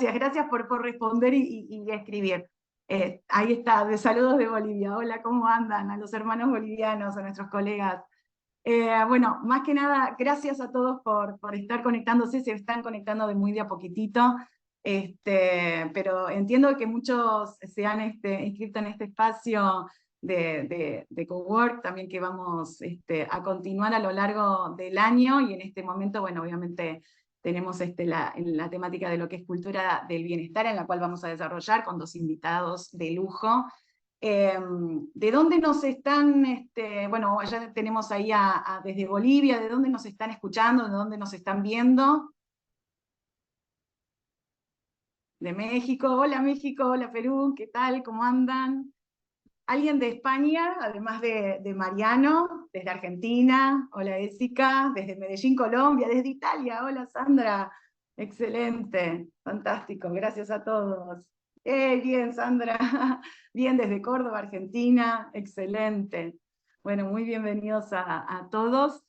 gracias por responder y escribir. Ahí está, de saludos de Bolivia. Hola, ¿cómo andan? A los hermanos bolivianos, a nuestros colegas. Bueno, más que nada, gracias a todos por estar conectándose, se están conectando de muy de a poquitito, pero entiendo que muchos se han inscrito en este espacio de cowork, también que vamos a continuar a lo largo del año, y en este momento, bueno, obviamente tenemos la temática de lo que es cultura del bienestar, en la cual vamos a desarrollar con dos invitados de lujo. ¿De dónde nos están, bueno, ya tenemos ahí desde Bolivia, de dónde nos están escuchando, de dónde nos están viendo? De México, hola Perú, ¿qué tal? ¿Cómo andan? ¿Alguien de España, además de Mariano, desde Argentina? Hola Jessica, desde Medellín, Colombia, desde Italia, hola Sandra, excelente, fantástico, gracias a todos. Bien Sandra, bien desde Córdoba, Argentina, excelente. Bueno, muy bienvenidos a todos.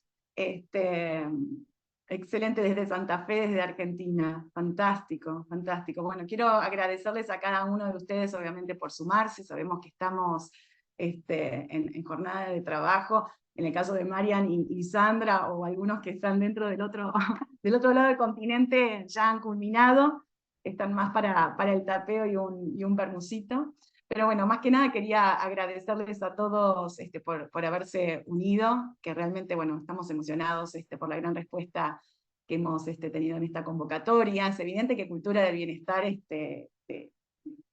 Excelente desde Santa Fe, desde Argentina, fantástico, fantástico. Bueno, quiero agradecerles a cada uno de ustedes, obviamente, por sumarse. Sabemos que estamos en jornada de trabajo. En el caso de Marian y Sandra, o algunos que están dentro del otro, del otro lado del continente, ya han culminado, están más para el tapeo y un bermucito. Pero bueno, más que nada quería agradecerles a todos por haberse unido, que realmente, bueno, estamos emocionados por la gran respuesta que hemos tenido en esta convocatoria. Es evidente que cultura del bienestar,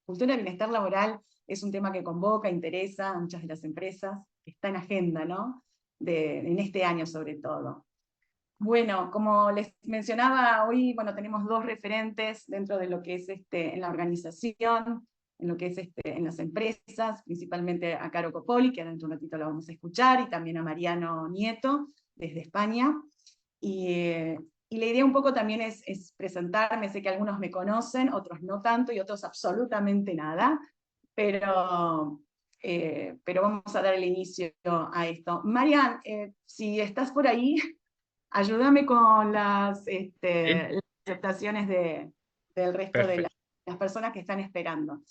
cultura del bienestar laboral es un tema que convoca, interesa a muchas de las empresas, que está en agenda, ¿no? En este año sobre todo. Bueno, como les mencionaba, hoy bueno, tenemos dos referentes dentro de lo que es en la organización, en lo que es en las empresas, principalmente a Caro Copoli, que dentro de un ratito la vamos a escuchar, y también a Mariano Nieto, desde España. Y la idea un poco también es presentarme, sé que algunos me conocen, otros no tanto, y otros absolutamente nada, pero vamos a dar el inicio a esto. Marian, si estás por ahí, ayúdame con Sí, las aceptaciones del resto de perfecto. las personas que están esperando.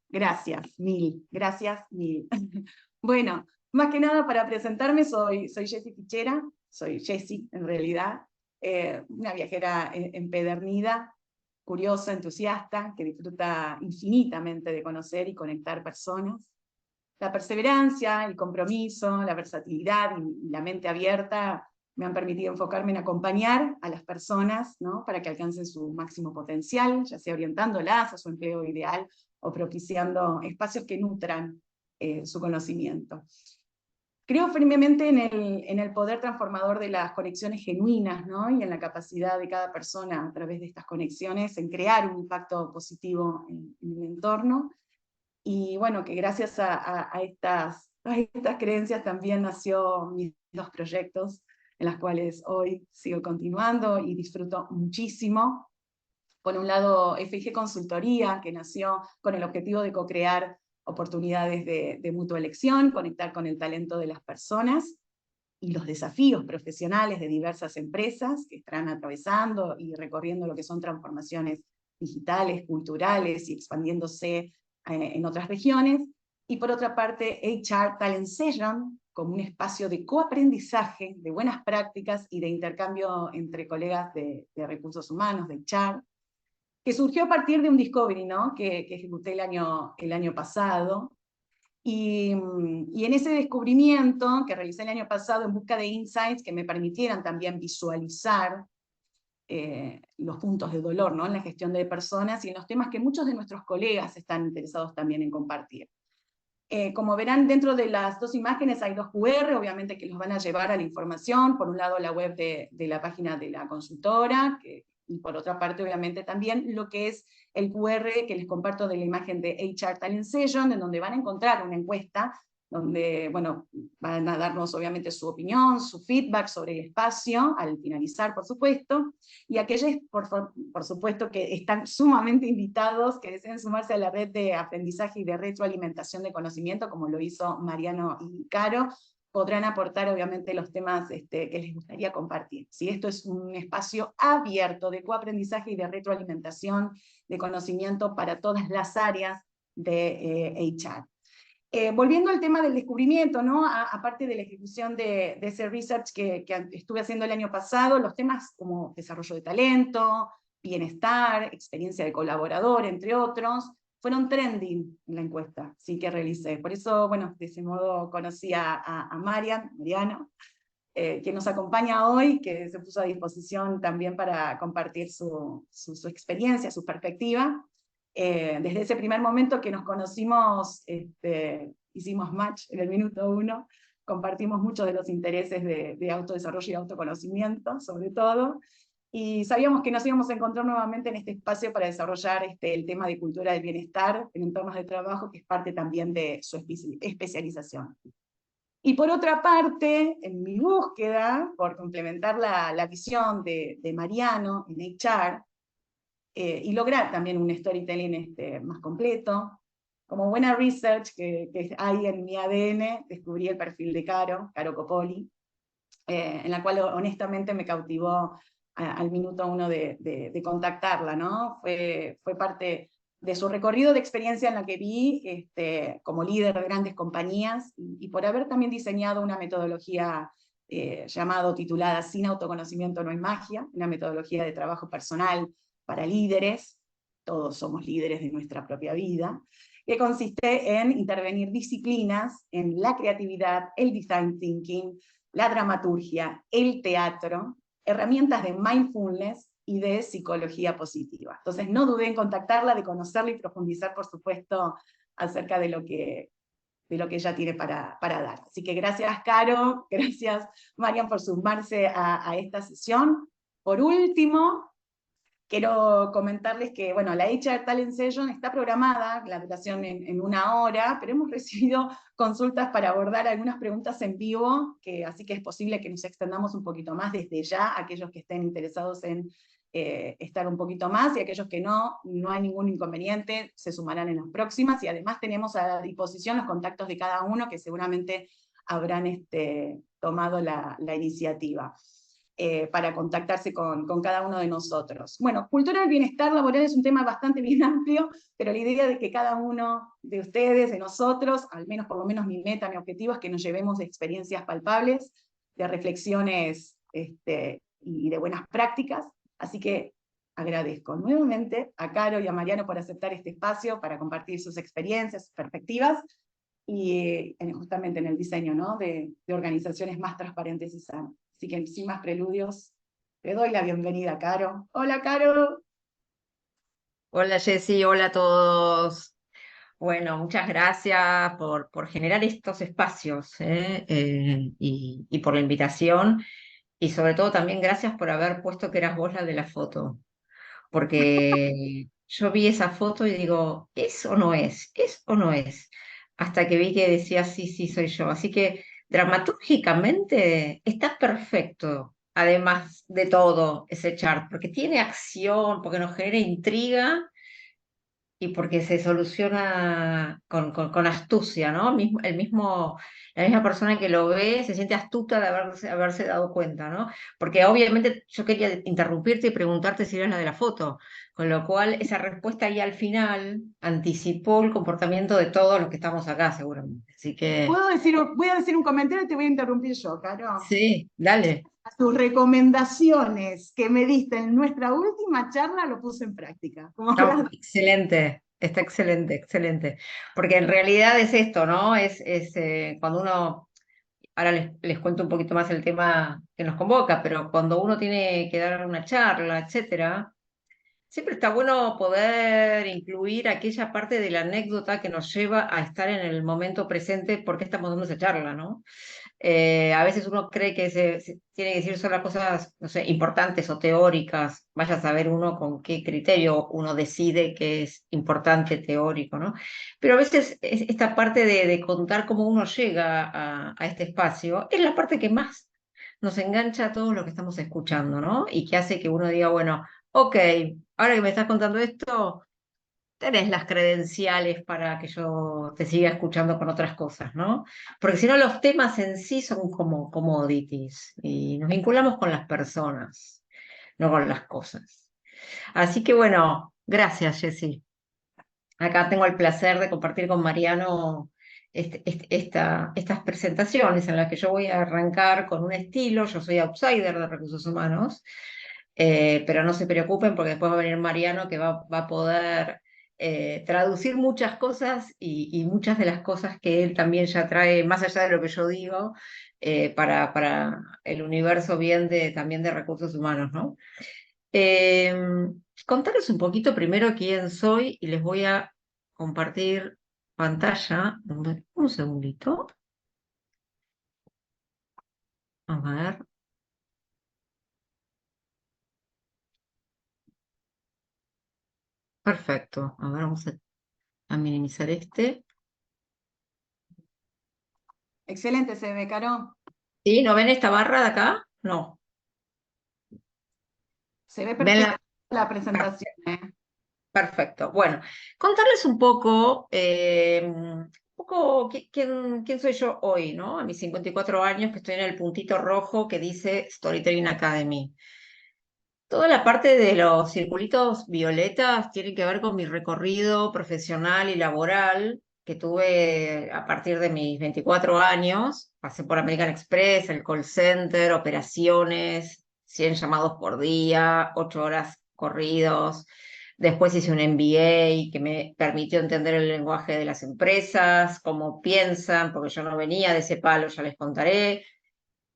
Gracias, mil. Gracias, mil. Bueno, más que nada para presentarme, soy Jessie Fichera, soy Jessie en realidad, una viajera empedernida, curiosa, entusiasta, que disfruta infinitamente de conocer y conectar personas. La perseverancia, el compromiso, la versatilidad y la mente abierta me han permitido enfocarme en acompañar a las personas, ¿no? Para que alcancen su máximo potencial, ya sea orientándolas a su empleo ideal o propiciando espacios que nutran su conocimiento. Creo firmemente en el poder transformador de las conexiones genuinas, ¿no? Y en la capacidad de cada persona a través de estas conexiones en crear un impacto positivo en el entorno. Y bueno, que gracias a estas creencias también nació mis dos proyectos, en las cuales hoy sigo continuando y disfruto muchísimo. Por un lado, FG Consultoría, que nació con el objetivo de co-crear oportunidades de mutua elección, conectar con el talento de las personas y los desafíos profesionales de diversas empresas que están atravesando y recorriendo lo que son transformaciones digitales, culturales y expandiéndose en otras regiones. Y por otra parte, HR Talent Session, como un espacio de coaprendizaje, de buenas prácticas y de intercambio entre colegas de recursos humanos, de HR, que surgió a partir de un discovery, ¿no? que ejecuté el año pasado. Y en ese descubrimiento que realicé el año pasado en busca de insights que me permitieran también visualizar los puntos de dolor, ¿no? En la gestión de personas y en los temas que muchos de nuestros colegas están interesados también en compartir. Como verán, dentro de las dos imágenes hay dos QR, obviamente que los van a llevar a la información. Por un lado, la web de la página de la consultora, y por otra parte, obviamente, también lo que es el QR que les comparto de la imagen de HR Talent Session, en donde van a encontrar una encuesta donde, bueno, van a darnos obviamente su opinión, su feedback sobre el espacio, al finalizar, por supuesto, y aquellos, por supuesto, que están sumamente invitados, que deseen sumarse a la red de aprendizaje y de retroalimentación de conocimiento, como lo hizo Mariano y Caro, podrán aportar obviamente los temas que les gustaría compartir. ¿Sí? Esto es un espacio abierto de coaprendizaje y de retroalimentación de conocimiento para todas las áreas de HR. Volviendo al tema del descubrimiento, ¿no? Aparte de la ejecución de ese research que estuve haciendo el año pasado, los temas como desarrollo de talento, bienestar, experiencia de colaborador, entre otros, fueron trending en la encuesta, sí, que realicé. Por eso, bueno, de ese modo conocí a Mariano, que nos acompaña hoy, que se puso a disposición también para compartir su experiencia, su perspectiva. Desde ese primer momento que nos conocimos, hicimos match en el minuto 1, compartimos muchos de los intereses de autodesarrollo y autoconocimiento, sobre todo, y sabíamos que nos íbamos a encontrar nuevamente en este espacio para desarrollar el tema de cultura del bienestar en entornos de trabajo, que es parte también de su especialización. Y por otra parte, en mi búsqueda, por complementar la visión de Mariano en HR, y lograr también un storytelling más completo, como buena research que hay en mi ADN, descubrí el perfil de Caro Copoli, en la cual honestamente me cautivó al minuto 1 de contactarla, ¿no? Fue parte de su recorrido de experiencia en la que vi como líder de grandes compañías y por haber también diseñado una metodología titulada Sin autoconocimiento no hay magia, una metodología de trabajo personal para líderes, todos somos líderes de nuestra propia vida, que consiste en intervenir disciplinas en la creatividad, el design thinking, la dramaturgia, el teatro, herramientas de mindfulness y de psicología positiva. Entonces no dudé en contactarla, de conocerla y profundizar, por supuesto, acerca de lo que ella tiene para dar. Así que gracias, Caro, gracias, Marian, por sumarse a esta sesión. Por último, quiero comentarles que, bueno, la HR Talent Session está programada, la duración en 1 hora, pero hemos recibido consultas para abordar algunas preguntas en vivo, así que es posible que nos extendamos un poquito más desde ya, aquellos que estén interesados en estar un poquito más, y aquellos que no hay ningún inconveniente, se sumarán en las próximas, y además tenemos a disposición los contactos de cada uno, que seguramente habrán tomado la iniciativa. Para contactarse con cada uno de nosotros. Bueno, cultura del bienestar laboral es un tema bastante bien amplio, pero la idea de que cada uno de ustedes, de nosotros, al menos por lo menos mi meta, mi objetivo es que nos llevemos de experiencias palpables, de reflexiones y de buenas prácticas, así que agradezco nuevamente a Caro y a Mariano por aceptar este espacio para compartir sus experiencias, sus perspectivas, y justamente en el diseño, ¿no? de organizaciones más transparentes y sanas. Así que sin más preludios, te doy la bienvenida, Caro. Hola, Caro. Hola Jessy, hola a todos. Bueno, muchas gracias por generar estos espacios y por la invitación y sobre todo también gracias por haber puesto que eras vos la de la foto, porque yo vi esa foto y digo, ¿es o no es? ¿Es o no es? Hasta que vi que decía, sí, sí, soy yo. Así que dramatúrgicamente está perfecto, además de todo, ese chart, porque tiene acción, porque nos genera intriga y porque se soluciona con astucia, ¿no? La misma persona que lo ve se siente astuta de haberse dado cuenta, ¿no? Porque obviamente yo quería interrumpirte y preguntarte si eras la de la foto, con lo cual esa respuesta ahí al final anticipó el comportamiento de todos los que estamos acá, seguramente. Así que, Voy a decir un comentario y te voy a interrumpir yo, Caro. sí, dale. Tus recomendaciones que me diste en nuestra última charla lo puse en práctica. Como No, habrás- excelente, está excelente, excelente. Porque en realidad es esto, ¿no? Cuando uno ahora les cuento un poquito más el tema que nos convoca, pero cuando uno tiene que dar una charla, etcétera, siempre está bueno poder incluir aquella parte de la anécdota que nos lleva a estar en el momento presente porque estamos dando esa charla, ¿no? A veces uno cree que se tiene que decir solo cosas, no sé, importantes o teóricas, vaya a saber uno con qué criterio uno decide que es importante teórico, ¿no? Pero a veces esta parte de contar cómo uno llega a este espacio es la parte que más nos engancha a todos los que estamos escuchando, ¿no? Y que hace que uno diga, bueno, ok, ahora que me estás contando esto, tenés las credenciales para que yo te siga escuchando con otras cosas, ¿no? Porque si no, los temas en sí son como commodities y nos vinculamos con las personas, no con las cosas. Así que bueno, gracias, Jessy. Acá tengo el placer de compartir con Mariano estas presentaciones en las que yo voy a arrancar con un estilo. Yo soy outsider de recursos humanos, pero no se preocupen porque después va a venir Mariano que va a poder traducir muchas cosas y muchas de las cosas que él también ya trae, más allá de lo que yo digo, para el universo bien también de recursos humanos, ¿no? Eh, Contarles un poquito primero quién soy y les voy a compartir pantalla. Un segundito. A ver. Perfecto. A ver, vamos a minimizar este. Excelente, se ve, Caro. ¿Sí? ¿No ven esta barra de acá? No. Se ve ¿Ven perfecta la? la presentación, ¿eh? Perfecto. Bueno, contarles un poco quién soy yo hoy, ¿no? A mis 54 años, que estoy en el puntito rojo que dice Storytelling Academy. Toda la parte de los circulitos violetas tiene que ver con mi recorrido profesional y laboral que tuve a partir de mis 24 años. Pasé por American Express, el call center, operaciones, 100 llamados por día, 8 horas corridos. Después hice un MBA que me permitió entender el lenguaje de las empresas, cómo piensan, porque yo no venía de ese palo, ya les contaré.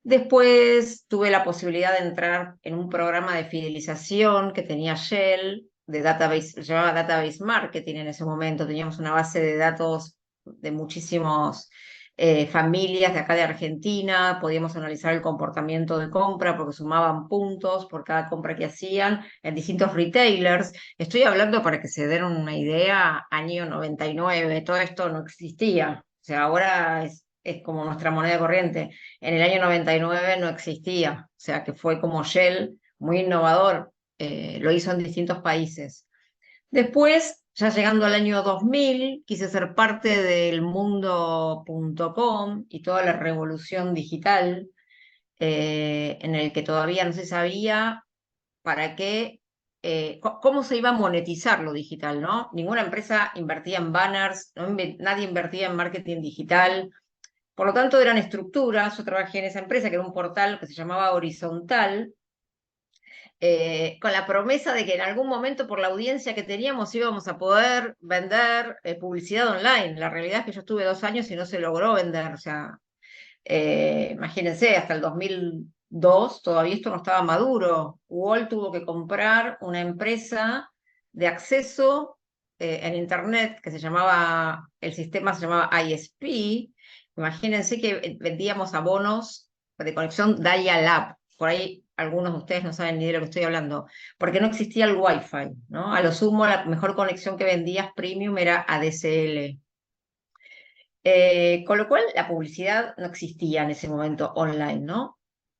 Después tuve la posibilidad de entrar en un programa de fidelización que tenía Shell, de database, se llamaba Database Marketing en ese momento. Teníamos una base de datos de muchísimas familias de acá de Argentina. Podíamos analizar el comportamiento de compra porque sumaban puntos por cada compra que hacían en distintos retailers. Estoy hablando para que se den una idea, año 99, todo esto no existía. O sea, ahora es como nuestra moneda corriente. En el año 99 no existía, o sea que fue como Shell, muy innovador, lo hizo en distintos países. Después, ya llegando al año 2000, quise ser parte del mundo.com y toda la revolución digital, en el que todavía no se sabía para qué, cómo se iba a monetizar lo digital, ¿no? Ninguna empresa invertía en banners, nadie invertía en marketing digital. Por lo tanto, eran estructuras. Yo trabajé en esa empresa, que era un portal que se llamaba Horizontal, con la promesa de que en algún momento, por la audiencia que teníamos, íbamos a poder vender publicidad online. La realidad es que yo estuve 2 años y no se logró vender. O sea, imagínense, hasta el 2002 todavía esto no estaba maduro. Wall tuvo que comprar una empresa de acceso en Internet que se llamaba, el sistema se llamaba ISP. Imagínense que vendíamos abonos de conexión dial-up. Por ahí algunos de ustedes no saben ni de lo que estoy hablando, porque no existía el Wi-Fi, ¿no? A lo sumo, la mejor conexión que vendías premium era ADSL. Con lo cual, la publicidad no existía en ese momento online, ¿no?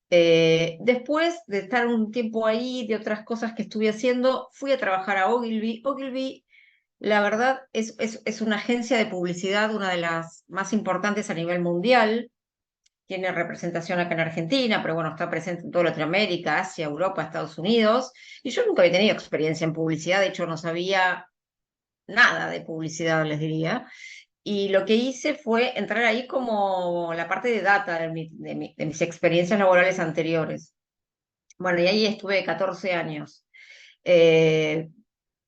Después de estar un tiempo ahí, de otras cosas que estuve haciendo, fui a trabajar a Ogilvy. Ogilvy, la verdad, es una agencia de publicidad, una de las más importantes a nivel mundial. Tiene representación acá en Argentina, pero bueno, está presente en toda Latinoamérica, Asia, Europa, Estados Unidos. Y yo nunca había tenido experiencia en publicidad, de hecho no sabía nada de publicidad, les diría. Y lo que hice fue entrar ahí como la parte de data de mis experiencias laborales anteriores. Bueno, y ahí estuve 14 años, eh,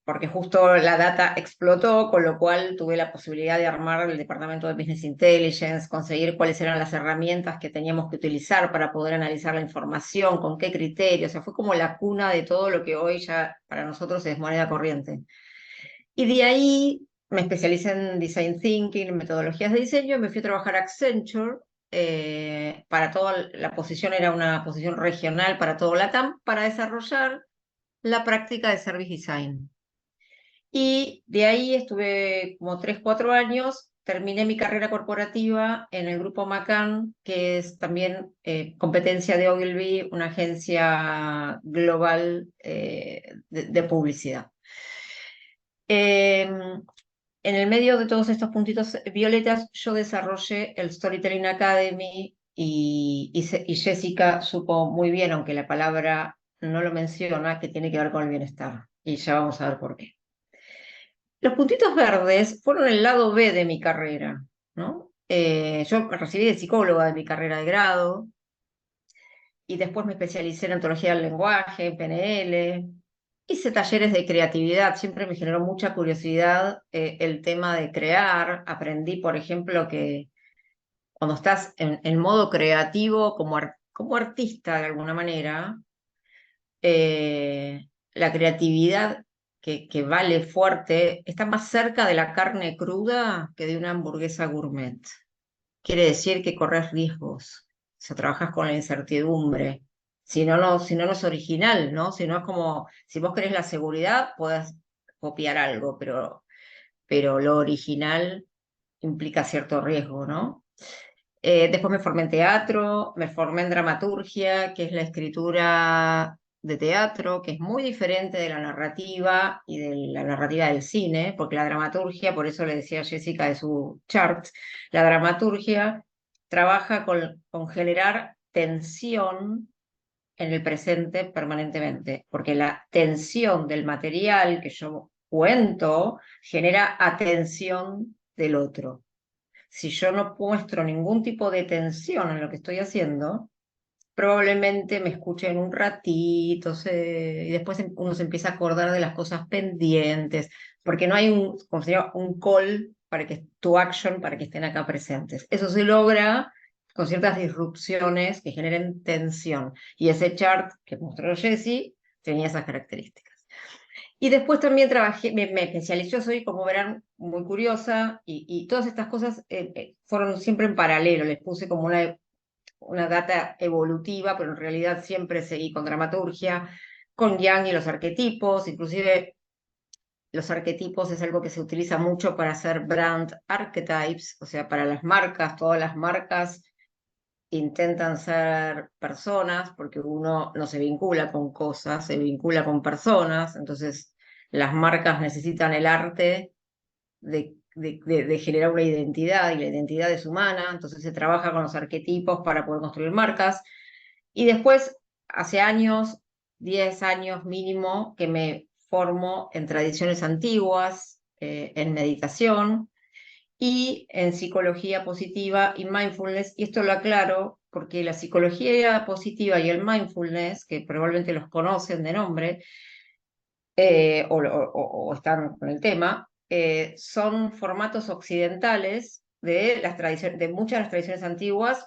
porque justo la data explotó, con lo cual tuve la posibilidad de armar el departamento de Business Intelligence, conseguir cuáles eran las herramientas que teníamos que utilizar para poder analizar la información, con qué criterios. O sea, fue como la cuna de todo lo que hoy ya para nosotros es moneda corriente. Y de ahí me especialicé en Design Thinking, en metodologías de diseño, y me fui a trabajar a Accenture. Para toda la posición era una posición regional para todo LATAM, para desarrollar la práctica de Service Design. Y de ahí estuve como 3, 4 años, terminé mi carrera corporativa en el grupo McCann, que es también competencia de Ogilvy, una agencia global de publicidad. en el medio de todos estos puntitos violetas, yo desarrollé el Storytelling Academy y Jessica supo muy bien, aunque la palabra no lo menciona, que tiene que ver con el bienestar. Y ya vamos a ver por qué. Los puntitos verdes fueron el lado B de mi carrera, ¿no? Yo me recibí de psicóloga de mi carrera de grado y después me especialicé en antología del lenguaje, en PNL. Hice talleres de creatividad, siempre me generó mucha curiosidad el tema de crear. Aprendí, por ejemplo, que cuando estás en modo creativo como artista de alguna manera, la creatividad que vale fuerte está más cerca de la carne cruda que de una hamburguesa gourmet. Quiere decir que corres riesgos, o sea, trabajas con la incertidumbre. Si no, no es original, ¿no? Si no es como, si vos querés la seguridad, podés copiar algo, pero lo original implica cierto riesgo, ¿no? Después me formé en teatro, me formé en dramaturgia, que es la escritura de teatro, que es muy diferente de la narrativa y de la narrativa del cine, porque la dramaturgia, por eso le decía a Jessica de su chart, la dramaturgia trabaja con generar tensión en el presente permanentemente, porque la tensión del material que yo cuento genera atención del otro. Si yo no muestro ningún tipo de tensión en lo que estoy haciendo, probablemente me escuchen un ratito y después uno se empieza a acordar de las cosas pendientes, porque no hay como se llama, un call para que to action para que estén acá presentes. Eso se logra con ciertas disrupciones que generen tensión. Y ese chart que mostró Jessie tenía esas características. Y después también trabajé, me especialicé, soy como verán muy curiosa y todas estas cosas fueron siempre en paralelo, les puse como una data evolutiva, pero en realidad siempre seguí con dramaturgia, con Jung y los arquetipos, inclusive los arquetipos es algo que se utiliza mucho para hacer brand archetypes, o sea, para las marcas, todas las marcas intentan ser personas porque uno no se vincula con cosas, se vincula con personas, entonces las marcas necesitan el arte de generar una identidad y la identidad es humana, entonces se trabaja con los arquetipos para poder construir marcas. Y después, hace años, 10 años mínimo, que me formo en tradiciones antiguas, en meditación y en psicología positiva y mindfulness. Y esto lo aclaro porque la psicología positiva y el mindfulness, que probablemente los conocen de nombre, o están con el tema, son formatos occidentales de, de muchas de las tradiciones antiguas,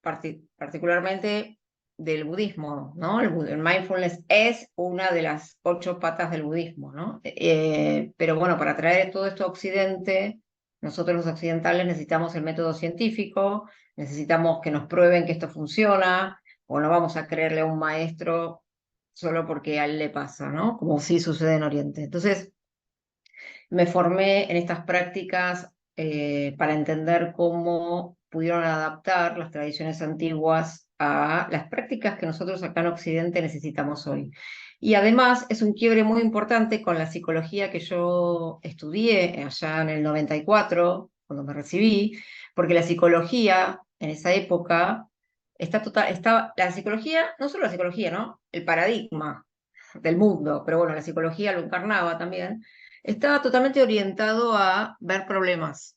particularmente del budismo, ¿no? El mindfulness es una de las 8 patas del budismo, ¿no? Pero bueno, para traer todo esto a Occidente, nosotros los occidentales necesitamos el método científico, necesitamos que nos prueben que esto funciona, o no vamos a creerle a un maestro solo porque a él le pasa, ¿no? Como sí sucede en Oriente. Entonces, me formé en estas prácticas para entender cómo pudieron adaptar las tradiciones antiguas a las prácticas que nosotros acá en Occidente necesitamos hoy. Y además es un quiebre muy importante con la psicología que yo estudié allá en el 94, cuando me recibí, porque la psicología en esa época la psicología, no solo la psicología, ¿no? El paradigma del mundo, pero bueno, la psicología lo encarnaba también, estaba totalmente orientado a ver problemas,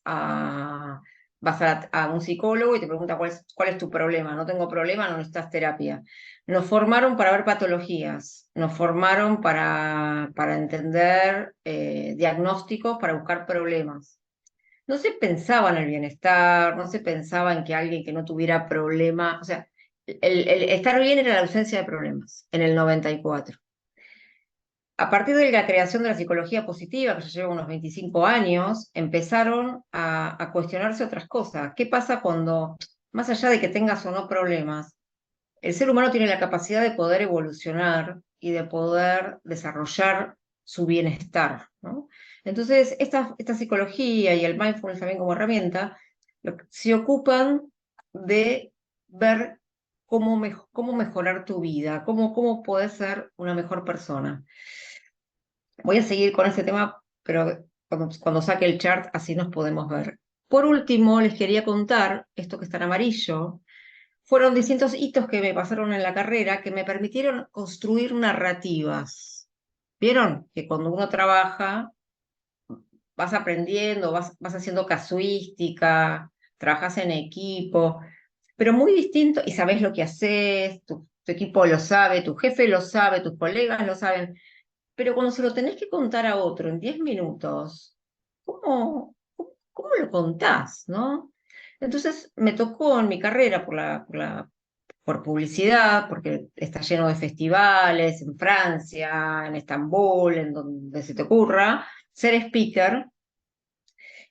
vas a un psicólogo y te pregunta cuál es tu problema. No tengo problema, no necesitas terapia. Nos formaron para ver patologías, nos formaron para entender diagnósticos, para buscar problemas. No se pensaba en el bienestar, no se pensaba en que alguien que no tuviera problema, o sea, el estar bien era la ausencia de problemas en el 94. A partir de la creación de la psicología positiva, que ya lleva unos 25 años, empezaron a cuestionarse otras cosas. ¿Qué pasa cuando, más allá de que tengas o no problemas, el ser humano tiene la capacidad de poder evolucionar y de poder desarrollar su bienestar, ¿no? Entonces, esta psicología y el mindfulness también como herramienta se ocupan de ver cómo mejorar tu vida, cómo poder ser una mejor persona. Voy a seguir con este tema, pero cuando saque el chart así nos podemos ver. Por último, les quería contar, esto que está en amarillo, fueron distintos hitos que me pasaron en la carrera que me permitieron construir narrativas. ¿Vieron? Que cuando uno trabaja, vas aprendiendo, vas haciendo casuística, trabajas en equipo, pero muy distinto, y sabes lo que haces, tu equipo lo sabe, tu jefe lo sabe, tus colegas lo saben, pero cuando se lo tenés que contar a otro en 10 minutos, ¿cómo lo contás, no? Entonces me tocó en mi carrera por publicidad, porque está lleno de festivales en Francia, en Estambul, en donde se te ocurra, ser speaker,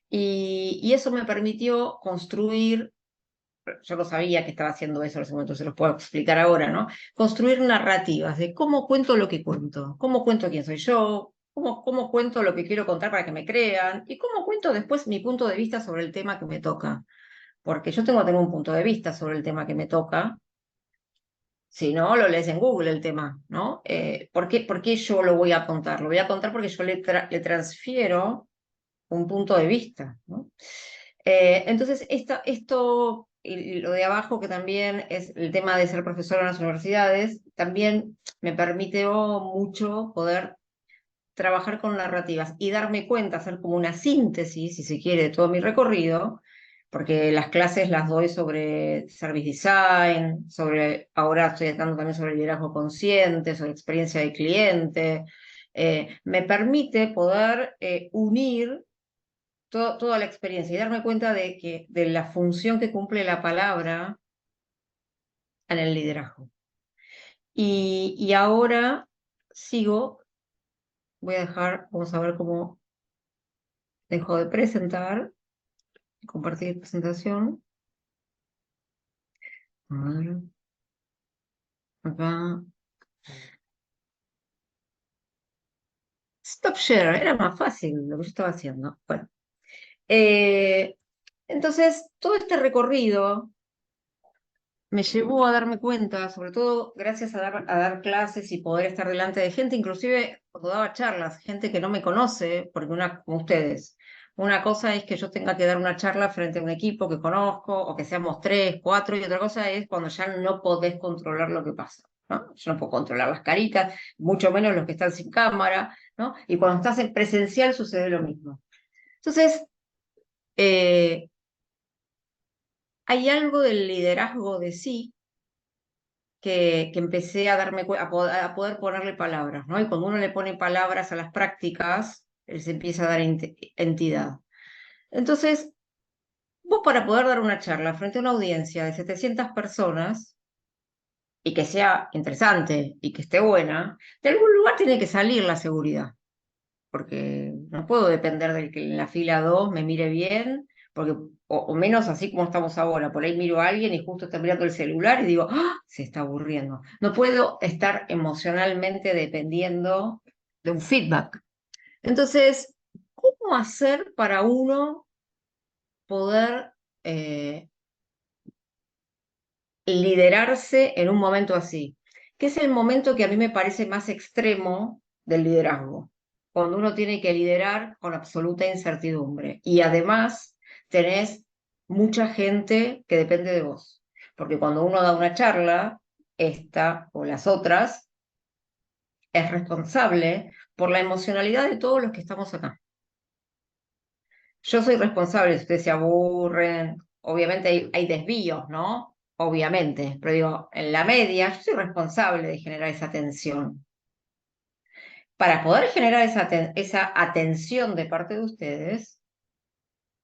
y eso me permitió construir, yo no sabía que estaba haciendo eso en ese momento, se los puedo explicar ahora, ¿no? Construir narrativas de cómo cuento lo que cuento, cómo cuento quién soy yo, cómo cuento lo que quiero contar para que me crean, y cómo cuento después mi punto de vista sobre el tema que me toca. Porque yo tengo que tener un punto de vista sobre el tema que me toca, si no, lo lees en Google el tema, ¿no? ¿Por qué yo lo voy a contar? Lo voy a contar porque yo le transfiero un punto de vista, ¿no? Entonces, esto, y lo de abajo, que también es el tema de ser profesor en las universidades, también me permitió mucho poder trabajar con narrativas y darme cuenta, hacer como una síntesis, si se quiere, de todo mi recorrido, porque las clases las doy sobre service design, ahora estoy dando también sobre liderazgo consciente, sobre experiencia de cliente. Me permite poder unir toda la experiencia y darme cuenta de la función que cumple la palabra en el liderazgo. Y ahora sigo, vamos a ver cómo dejo de presentar, compartir presentación. A ver, acá. Stop share, era más fácil lo que yo estaba haciendo. Bueno, eh, entonces todo este recorrido me llevó a darme cuenta, sobre todo gracias a dar clases y poder estar delante de gente, inclusive cuando daba charlas, gente que no me conoce, porque como ustedes, una cosa es que yo tenga que dar una charla frente a un equipo que conozco, o que seamos 3, 4, y otra cosa es cuando ya no podés controlar lo que pasa, ¿no? Yo no puedo controlar las caritas, mucho menos los que están sin cámara, ¿no? Y cuando estás en presencial sucede lo mismo. Entonces, eh, hay algo del liderazgo de sí que empecé a a poder ponerle palabras, ¿no? Y cuando uno le pone palabras a las prácticas, él se empieza a dar entidad. Entonces, vos para poder dar una charla frente a una audiencia de 700 personas, y que sea interesante y que esté buena, de algún lugar tiene que salir la seguridad, porque no puedo depender del que en la fila 2 me mire bien, porque, o menos así como estamos ahora, por ahí miro a alguien y justo está mirando el celular y digo, ¡ah! Se está aburriendo. No puedo estar emocionalmente dependiendo de un feedback. Entonces, ¿cómo hacer para uno poder liderarse en un momento así? Que es el momento que a mí me parece más extremo del liderazgo, cuando uno tiene que liderar con absoluta incertidumbre y además tenés mucha gente que depende de vos, porque cuando uno da una charla, esta o las otras, es responsable por la emocionalidad de todos los que estamos acá. Yo soy responsable si ustedes se aburren, obviamente hay desvíos, ¿no? Obviamente, pero digo, en la media, yo soy responsable de generar esa tensión. Para poder generar esa atención de parte de ustedes,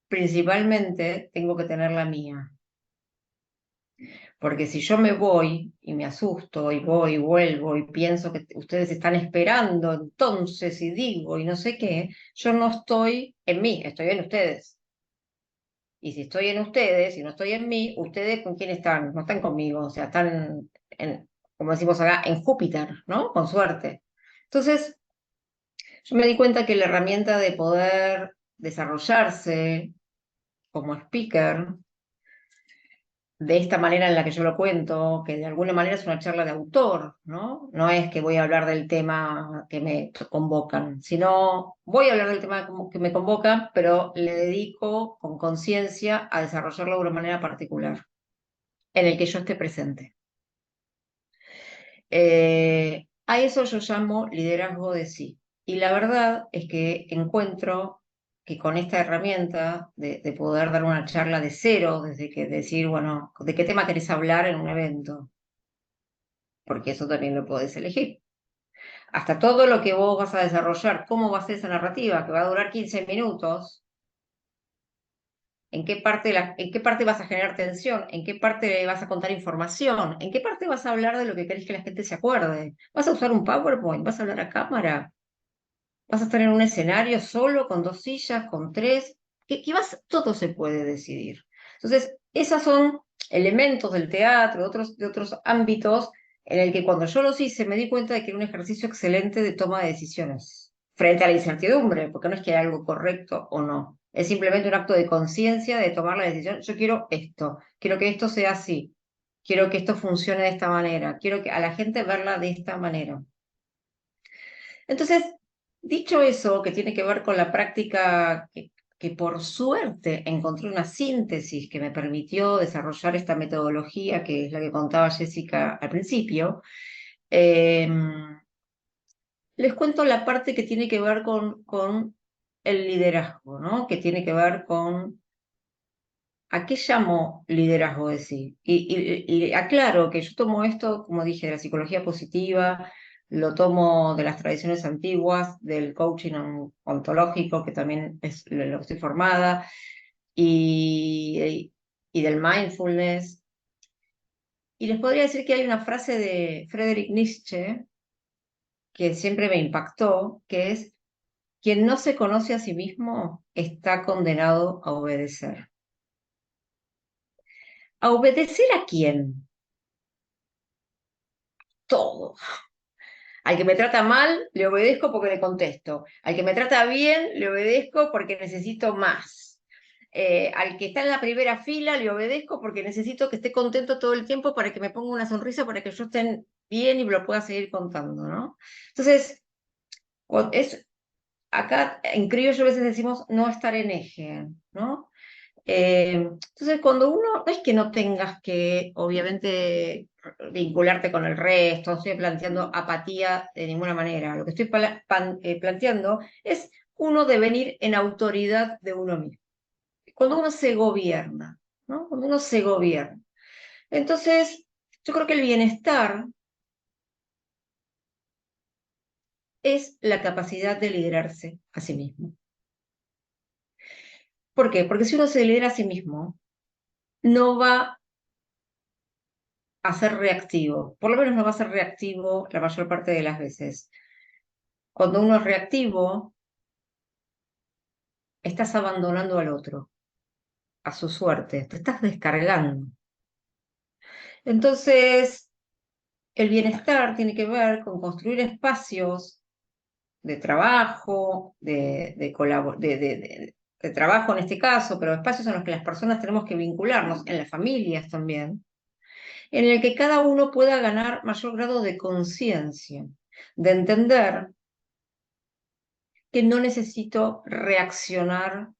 principalmente tengo que tener la mía. Porque si yo me voy y me asusto y voy y vuelvo y pienso que ustedes están esperando, entonces y digo y no sé qué, yo no estoy en mí, estoy en ustedes. Y si estoy en ustedes y no estoy en mí, ¿ustedes con quién están? No están conmigo, o sea, están, como decimos acá, en Júpiter, ¿no? Con suerte. Entonces, yo me di cuenta que la herramienta de poder desarrollarse como speaker de esta manera en la que yo lo cuento, que de alguna manera es una charla de autor, ¿no? No es que voy a hablar del tema que me convocan, sino voy a hablar del tema que me convocan, pero le dedico con conciencia a desarrollarlo de una manera particular, en el que yo esté presente. A eso yo llamo liderazgo de sí. Y la verdad es que encuentro que con esta herramienta de poder dar una charla de cero, desde que decir, bueno, ¿de qué tema querés hablar en un evento? Porque eso también lo podés elegir. Hasta todo lo que vos vas a desarrollar, cómo va a ser esa narrativa, que va a durar 15 minutos, en qué parte vas a generar tensión, en qué parte vas a contar información, en qué parte vas a hablar de lo que querés que la gente se acuerde. ¿Vas a usar un PowerPoint? ¿Vas a hablar a cámara? ¿Vas a estar en un escenario solo, con 2 sillas, con 3? Todo se puede decidir. Entonces, esos son elementos del teatro, de otros ámbitos, en el que cuando yo los hice me di cuenta de que era un ejercicio excelente de toma de decisiones frente a la incertidumbre, porque no es que hay algo correcto o no. Es simplemente un acto de conciencia de tomar la decisión. Yo quiero que esto sea así, quiero que esto funcione de esta manera, quiero que a la gente verla de esta manera. Entonces, dicho eso, que tiene que ver con la práctica, que por suerte encontré una síntesis que me permitió desarrollar esta metodología, que es la que contaba Jessica al principio, eh, les cuento la parte que tiene que ver con el liderazgo, ¿no? Que tiene que ver con ¿a qué llamo liderazgo de sí? Y aclaro que yo tomo esto, como dije, de la psicología positiva, lo tomo de las tradiciones antiguas, del coaching ontológico, que también es lo que estoy formada, y del mindfulness. Y les podría decir que hay una frase de Friedrich Nietzsche que siempre me impactó, que es: quien no se conoce a sí mismo está condenado a obedecer. ¿A obedecer a quién? Todo. Al que me trata mal, le obedezco porque le contesto. Al que me trata bien, le obedezco porque necesito más. Al que está en la primera fila, le obedezco porque necesito que esté contento todo el tiempo para que me ponga una sonrisa, para que yo esté bien y me lo pueda seguir contando, ¿no? Entonces, acá en criollo a veces decimos no estar en eje, ¿no? Entonces, cuando uno, no es que no tengas que, obviamente, vincularte con el resto, no estoy planteando apatía de ninguna manera. Lo que estoy planteando es uno devenir en autoridad de uno mismo. Cuando uno se gobierna, ¿no? Cuando uno se gobierna. Entonces, yo creo que el bienestar es la capacidad de liderarse a sí mismo. ¿Por qué? Porque si uno se lidera a sí mismo, no va a ser reactivo, por lo menos no va a ser reactivo la mayor parte de las veces. Cuando uno es reactivo, estás abandonando al otro, a su suerte, te estás descargando. Entonces, el bienestar tiene que ver con construir espacios de trabajo, de trabajo en este caso, pero espacios en los que las personas tenemos que vincularnos, en las familias también, en el que cada uno pueda ganar mayor grado de conciencia, de entender que no necesito reaccionar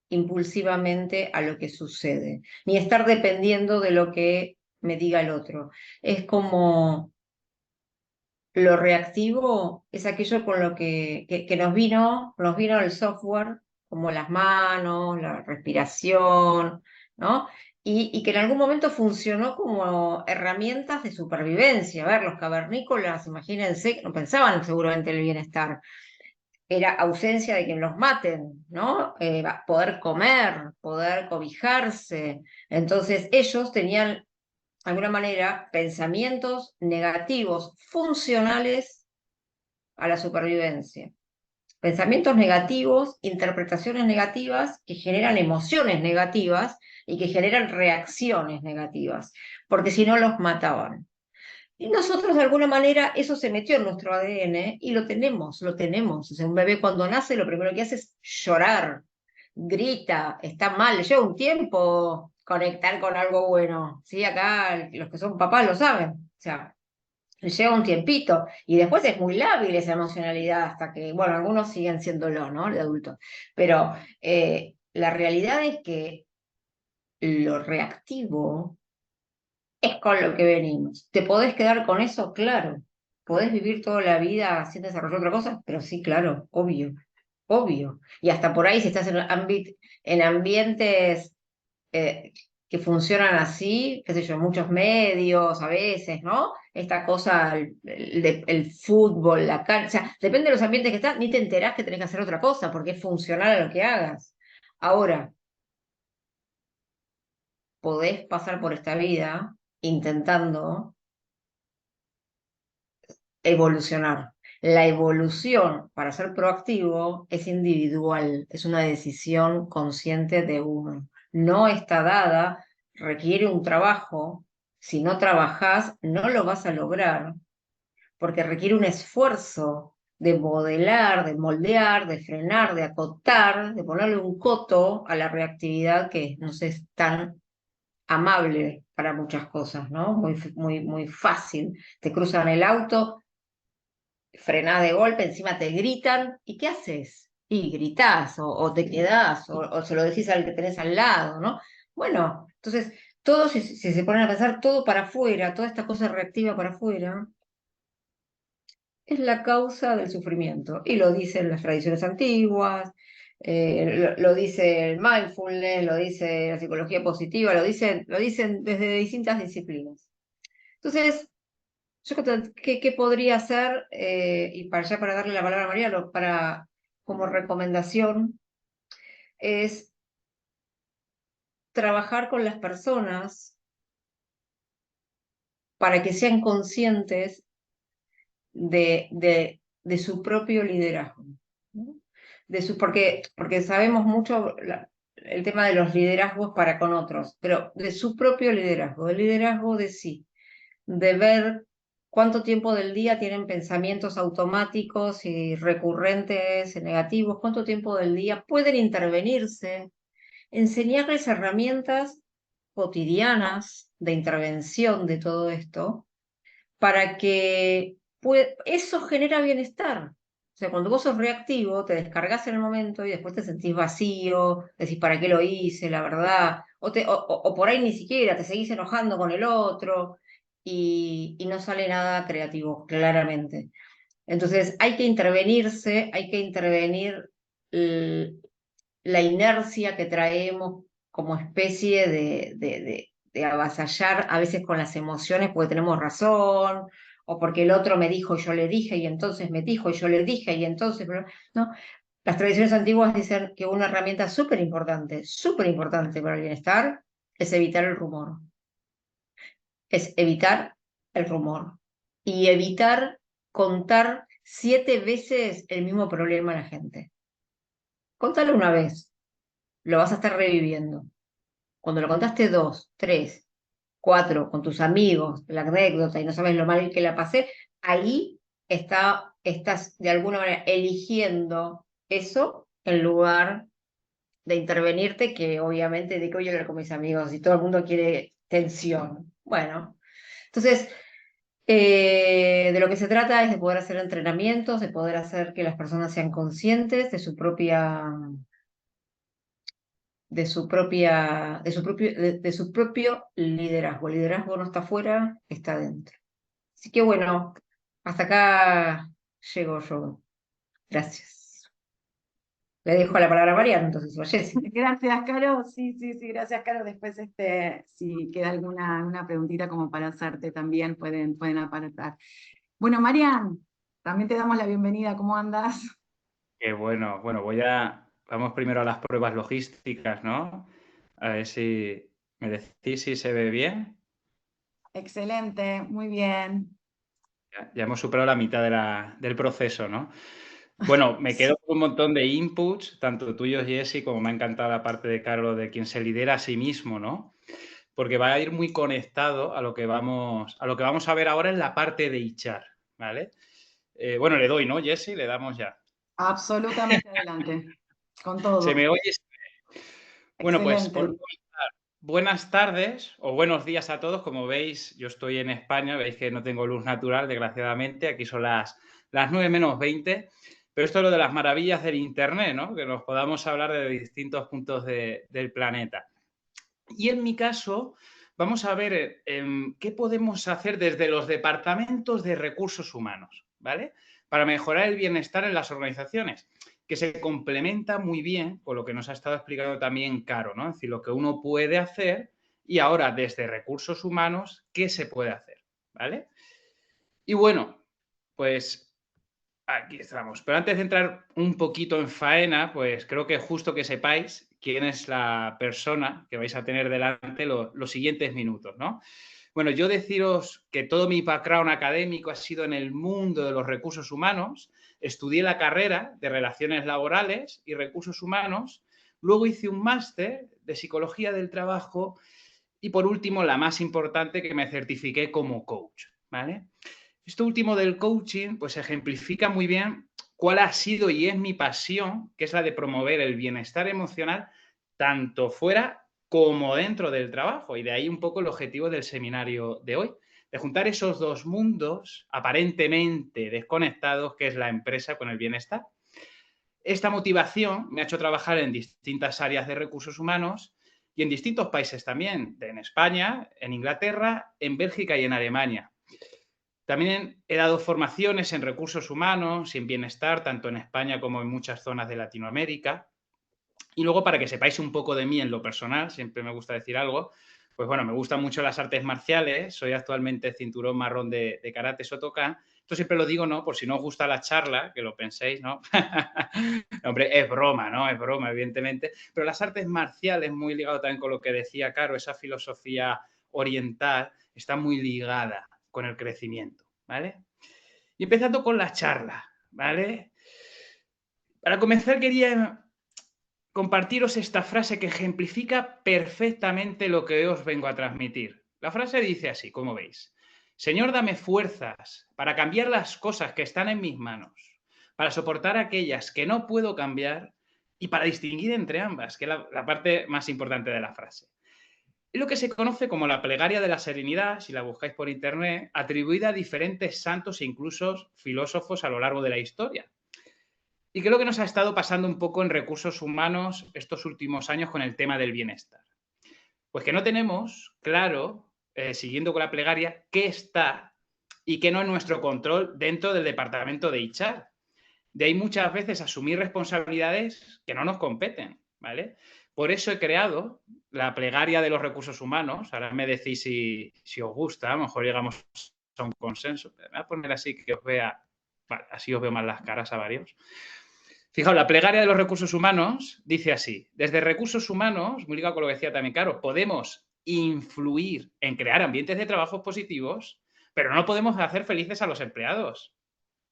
impulsivamente a lo que sucede, ni estar dependiendo de lo que me diga el otro. Es como lo reactivo, es aquello con lo que nos vino el software, como las manos, la respiración, ¿no? Y que en algún momento funcionó como herramientas de supervivencia. A ver, los cavernícolas, imagínense, no pensaban seguramente en el bienestar, era ausencia de quien los maten, ¿no? Poder comer, poder cobijarse. Entonces ellos tenían, de alguna manera, pensamientos negativos funcionales a la supervivencia. Pensamientos negativos, interpretaciones negativas que generan emociones negativas y que generan reacciones negativas, porque si no los mataban. Y nosotros, de alguna manera, eso se metió en nuestro ADN y lo tenemos, lo tenemos. O sea, un bebé cuando nace lo primero que hace es llorar, grita, está mal, lleva un tiempo conectar con algo bueno. ¿Sí? Acá los que son papás lo saben. O sea, lleva un tiempito y después es muy lábil esa emocionalidad hasta que, bueno, algunos siguen siéndolo, ¿no? De adultos. Pero la realidad es que lo reactivo es con lo que venimos. ¿Te podés quedar con eso? Claro. ¿Podés vivir toda la vida sin desarrollar otra cosa? Pero sí, claro, obvio, obvio. Y hasta por ahí si estás en ambientes que funcionan así, qué sé yo, muchos medios a veces, ¿no? Esta cosa, el fútbol, la cancha, depende de los ambientes que estás, ni te enterás que tenés que hacer otra cosa, porque es funcional a lo que hagas. Ahora, podés pasar por esta vida intentando evolucionar. La evolución para ser proactivo es individual, es una decisión consciente de uno. No está dada, requiere un trabajo. Si no trabajas, no lo vas a lograr, porque requiere un esfuerzo de modelar, de moldear, de frenar, de acotar, de ponerle un coto a la reactividad que nos es tan amable para muchas cosas, ¿no? Muy, muy, muy fácil. Te cruzan el auto, frenás de golpe, encima te gritan, ¿y qué haces? Y gritás, o te quedás, o se lo decís al que tenés al lado, ¿no? Bueno, entonces, todo, si se ponen a pensar, todo para afuera, toda esta cosa reactiva para afuera, es la causa del sufrimiento. Y lo dicen las tradiciones antiguas, lo dice el mindfulness, lo dice la psicología positiva, lo dicen desde distintas disciplinas. Entonces, yo creo que, ¿qué podría hacer? Y para ya para darle la palabra a María, como recomendación, es trabajar con las personas para que sean conscientes de su propio liderazgo, ¿no? Porque sabemos mucho el tema de los liderazgos para con otros, pero de su propio liderazgo, el liderazgo de sí, de ver cuánto tiempo del día tienen pensamientos automáticos y recurrentes negativos, cuánto tiempo del día pueden intervenirse, enseñarles herramientas cotidianas de intervención de todo esto para que eso genera bienestar. O sea, cuando vos sos reactivo, te descargas en el momento y después te sentís vacío, decís, ¿para qué lo hice? La verdad. O por ahí ni siquiera, te seguís enojando con el otro y no sale nada creativo, claramente. Entonces, hay que intervenirse, hay que intervenir la inercia que traemos como especie de avasallar a veces con las emociones porque tenemos razón, o porque el otro me dijo y yo le dije, y entonces me dijo y yo le dije, y entonces, ¿no? Las tradiciones antiguas dicen que una herramienta súper importante para el bienestar es evitar el rumor. Es evitar el rumor y evitar contar 7 veces el mismo problema a la gente. Contalo una vez, lo vas a estar reviviendo. Cuando lo contaste 2, 3, 4 con tus amigos, la anécdota y no sabes lo mal que la pasé, ahí estás de alguna manera eligiendo eso en lugar de intervenirte, que obviamente de que voy a hablar con mis amigos y todo el mundo quiere tensión. Bueno, entonces de lo que se trata es de poder hacer entrenamientos, de poder hacer que las personas sean conscientes de su propia de su propio liderazgo. El liderazgo no está afuera, está dentro. Así que bueno, hasta acá llego yo. Gracias. Le dejo la palabra a Mariana, entonces, o a Jessy. Gracias, Caro. Sí, sí, sí, gracias, Caro. Después, si queda alguna preguntita como para hacerte también, pueden apartar. Bueno, Marian, también te damos la bienvenida. ¿Cómo andas? Qué bueno. Bueno, vamos primero a las pruebas logísticas, ¿no? A ver si me decís si se ve bien. Excelente, muy bien. Ya hemos superado la mitad del proceso, ¿no? Bueno, me quedo con un montón de inputs, tanto tuyos, Jessy, como me ha encantado la parte de Carlos de quien se lidera a sí mismo, ¿no? Porque va a ir muy conectado a lo que vamos a ver ahora en la parte de HR, ¿vale? Bueno, le doy, ¿no, Jessy? Le damos ya. Absolutamente adelante. Con ¿Se todo. me oye? Bueno, pues os Excelente. buenas tardes o buenos días a todos. Como veis, yo estoy en España, veis que no tengo luz natural, desgraciadamente. Aquí son las 9 menos 20. Pero esto es lo de las maravillas del Internet, ¿no? Que nos podamos hablar de distintos puntos del planeta. Y en mi caso, vamos a ver qué podemos hacer desde los departamentos de recursos humanos, ¿vale? Para mejorar el bienestar en las organizaciones, que se complementa muy bien con lo que nos ha estado explicando también Caro, ¿no? Es decir, lo que uno puede hacer y ahora desde recursos humanos, ¿qué se puede hacer? ¿Vale? Y bueno, pues aquí estamos. Pero antes de entrar un poquito en faena, pues creo que es justo que sepáis quién es la persona que vais a tener delante los siguientes minutos, ¿no? Bueno, yo deciros que todo mi background académico ha sido en el mundo de los recursos humanos. Estudié la carrera de Relaciones Laborales y Recursos Humanos. Luego hice un máster de Psicología del Trabajo y, por último, la más importante, que me certifiqué como coach, ¿vale? Esto último del coaching, pues ejemplifica muy bien cuál ha sido y es mi pasión, que es la de promover el bienestar emocional tanto fuera como dentro del trabajo. Y de ahí un poco el objetivo del seminario de hoy, de juntar esos dos mundos aparentemente desconectados, que es la empresa con el bienestar. Esta motivación me ha hecho trabajar en distintas áreas de recursos humanos y en distintos países también, en España, en Inglaterra, en Bélgica y en Alemania. También he dado formaciones en recursos humanos y en bienestar, tanto en España como en muchas zonas de Latinoamérica. Y luego, para que sepáis un poco de mí en lo personal, siempre me gusta decir algo, pues bueno, me gustan mucho las artes marciales, soy actualmente cinturón marrón de karate Shotokan. Esto siempre lo digo, ¿no? Por si no os gusta la charla, que lo penséis, ¿no? Hombre, es broma, ¿no? Es broma, evidentemente. Pero las artes marciales, muy ligado también con lo que decía Caro, esa filosofía oriental, está muy ligada con el crecimiento, ¿vale? Y empezando con la charla, ¿vale? Para comenzar quería compartiros esta frase que ejemplifica perfectamente lo que os vengo a transmitir. La frase dice así, como veis: Señor, dame fuerzas para cambiar las cosas que están en mis manos, para soportar aquellas que no puedo cambiar y para distinguir entre ambas, que es la parte más importante de la frase. Es lo que se conoce como la plegaria de la serenidad, si la buscáis por internet, atribuida a diferentes santos e incluso filósofos a lo largo de la historia. ¿Y qué es lo que nos ha estado pasando un poco en recursos humanos estos últimos años con el tema del bienestar? Pues que no tenemos claro, siguiendo con la plegaria, qué está y qué no es nuestro control dentro del departamento de HR. De ahí muchas veces asumir responsabilidades que no nos competen, ¿vale? Por eso he creado la plegaria de los recursos humanos. Ahora me decís si os gusta, a lo mejor llegamos a un consenso. Me voy a poner así que os vea, vale, así os veo más las caras a varios. Fijaos, la plegaria de los recursos humanos dice así: desde recursos humanos, muy ligado con lo que decía también Caro, podemos influir en crear ambientes de trabajo positivos, pero no podemos hacer felices a los empleados.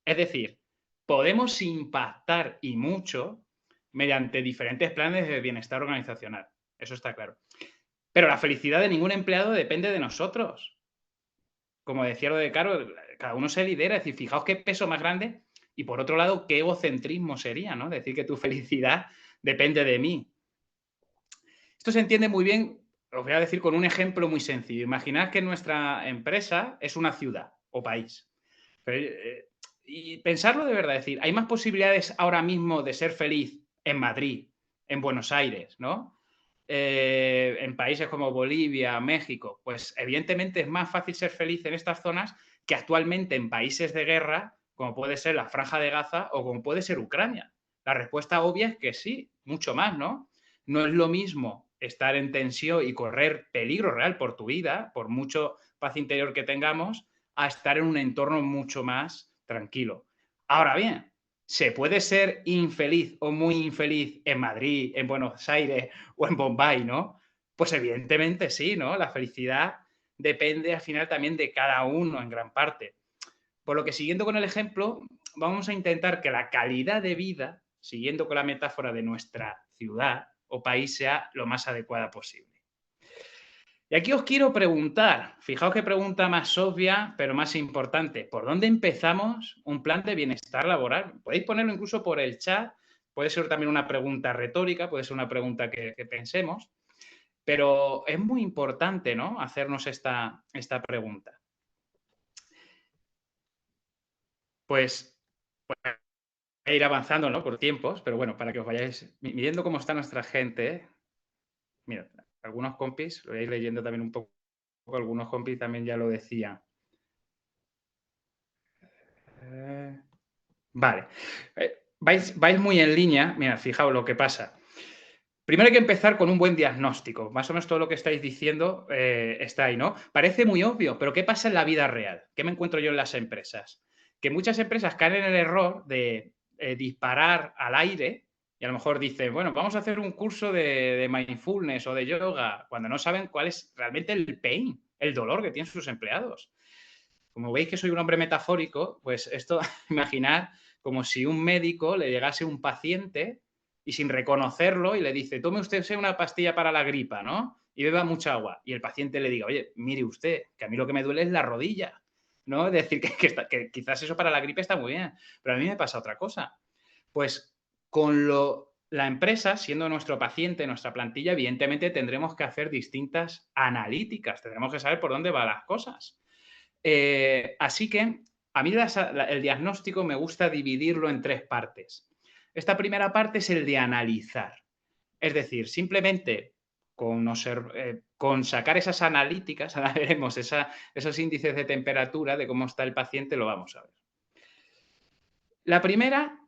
Es decir, podemos impactar y mucho mediante diferentes planes de bienestar organizacional. Eso está claro. Pero la felicidad de ningún empleado depende de nosotros. Como decía lo de Caro, cada uno se lidera. Es decir, fijaos qué peso más grande y, por otro lado, qué egocentrismo sería, ¿no? Decir que tu felicidad depende de mí. Esto se entiende muy bien, os voy a decir con un ejemplo muy sencillo. Imaginad que nuestra empresa es una ciudad o país. Y pensarlo de verdad, es decir, hay más posibilidades ahora mismo de ser feliz en Madrid, en Buenos Aires, ¿no? En países como Bolivia, México, pues evidentemente es más fácil ser feliz en estas zonas que actualmente en países de guerra, como puede ser la Franja de Gaza o como puede ser Ucrania. La respuesta obvia es que sí, mucho más, ¿no? No es lo mismo estar en tensión y correr peligro real por tu vida, por mucho paz interior que tengamos, a estar en un entorno mucho más tranquilo. Ahora bien, ¿se puede ser infeliz o muy infeliz en Madrid, en Buenos Aires o en Bombay, no? Pues evidentemente sí, ¿no? La felicidad depende al final también de cada uno en gran parte. Por lo que, siguiendo con el ejemplo, vamos a intentar que la calidad de vida, siguiendo con la metáfora de nuestra ciudad o país, sea lo más adecuada posible. Y aquí os quiero preguntar, fijaos qué pregunta más obvia, pero más importante: ¿por dónde empezamos un plan de bienestar laboral? Podéis ponerlo incluso por el chat, puede ser también una pregunta retórica, puede ser una pregunta que pensemos. Pero es muy importante, ¿no?, hacernos esta pregunta. Pues voy a ir avanzando, ¿no?, por tiempos, pero bueno, para que os vayáis midiendo cómo está nuestra gente. Mira, algunos compis, lo voy a ir leyendo también un poco, algunos compis también ya lo decían. Vale. Vais muy en línea. Mira, fijaos lo que pasa. Primero hay que empezar con un buen diagnóstico. Más o menos todo lo que estáis diciendo está ahí, ¿no? Parece muy obvio, pero ¿qué pasa en la vida real? ¿Qué me encuentro yo en las empresas? Que muchas empresas caen en el error de disparar al aire y a lo mejor dicen, bueno, vamos a hacer un curso de mindfulness o de yoga, cuando no saben cuál es realmente el pain, el dolor que tienen sus empleados. Como veis que soy un hombre metafórico, pues esto, imaginad como si un médico le llegase un paciente y sin reconocerlo y le dice, tome usted una pastilla para la gripa, ¿no? Y beba mucha agua. Y el paciente le diga, oye, mire usted, que a mí lo que me duele es la rodilla, ¿no? Es decir, que quizás eso para la gripe está muy bien, pero a mí me pasa otra cosa. Pues con la empresa, siendo nuestro paciente, nuestra plantilla, evidentemente tendremos que hacer distintas analíticas, tendremos que saber por dónde van las cosas. Así que a mí el diagnóstico me gusta dividirlo en 3 partes. Esta primera parte es el de analizar. Es decir, simplemente con sacar esas analíticas, ahora veremos esos índices de temperatura de cómo está el paciente, lo vamos a ver. La primera,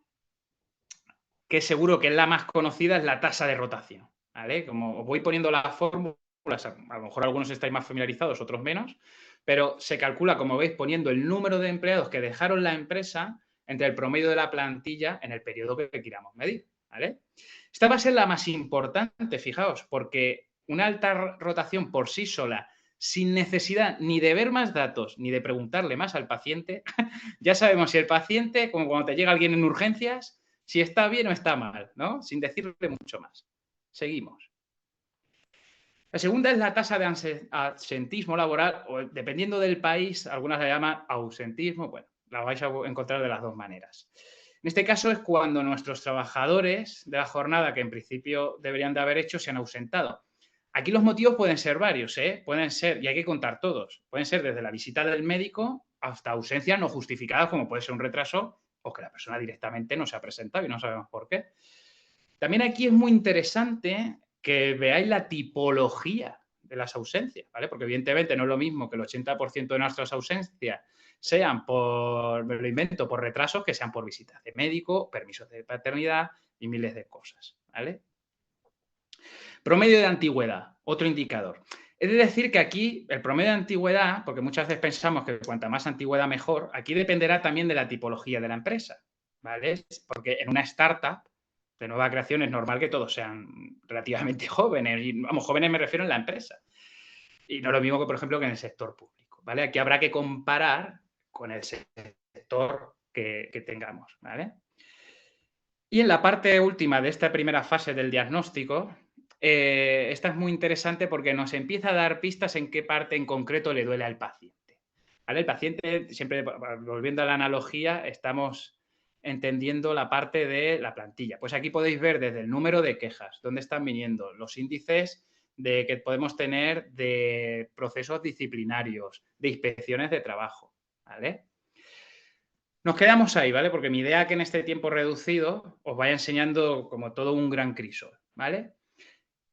que seguro que es la más conocida, es la tasa de rotación, ¿vale? Como os voy poniendo las fórmulas, a lo mejor algunos estáis más familiarizados, otros menos, pero se calcula, como veis, poniendo el número de empleados que dejaron la empresa entre el promedio de la plantilla en el periodo que queramos medir, ¿vale? Esta va a ser la más importante, fijaos, porque una alta rotación por sí sola, sin necesidad ni de ver más datos ni de preguntarle más al paciente, ya sabemos si el paciente, como cuando te llega alguien en urgencias, si está bien o está mal, ¿no? Sin decirle mucho más. Seguimos. La segunda es la tasa de absentismo laboral, o dependiendo del país, algunas la llaman ausentismo, bueno, la vais a encontrar de las dos maneras. En este caso es cuando nuestros trabajadores de la jornada que en principio deberían de haber hecho se han ausentado. Aquí los motivos pueden ser varios, pueden ser, y hay que contar todos, pueden ser desde la visita del médico hasta ausencias no justificadas, como puede ser un retraso o que la persona directamente no se ha presentado y no sabemos por qué. También aquí es muy interesante que veáis la tipología de las ausencias, ¿vale? Porque evidentemente no es lo mismo que el 80% de nuestras ausencias sean por, me lo invento, por retrasos, que sean por visitas de médico, permisos de paternidad y miles de cosas, ¿vale? Promedio de antigüedad, otro indicador. Es decir que aquí el promedio de antigüedad, porque muchas veces pensamos que cuanta más antigüedad mejor, aquí dependerá también de la tipología de la empresa, ¿vale? Porque en una startup de nueva creación es normal que todos sean relativamente jóvenes, y vamos, jóvenes me refiero en la empresa. Y no es lo mismo que, por ejemplo, que en el sector público, ¿vale? Aquí habrá que comparar con el sector que tengamos, ¿vale? Y en la parte última de esta primera fase del diagnóstico, esta es muy interesante porque nos empieza a dar pistas en qué parte en concreto le duele al paciente, ¿vale? El paciente, siempre volviendo a la analogía, estamos entendiendo la parte de la plantilla. Pues aquí podéis ver desde el número de quejas, dónde están viniendo, los índices que podemos tener de procesos disciplinarios, de inspecciones de trabajo, ¿vale? Nos quedamos ahí, ¿vale? Porque mi idea es que en este tiempo reducido os vaya enseñando como todo un gran crisol, ¿vale?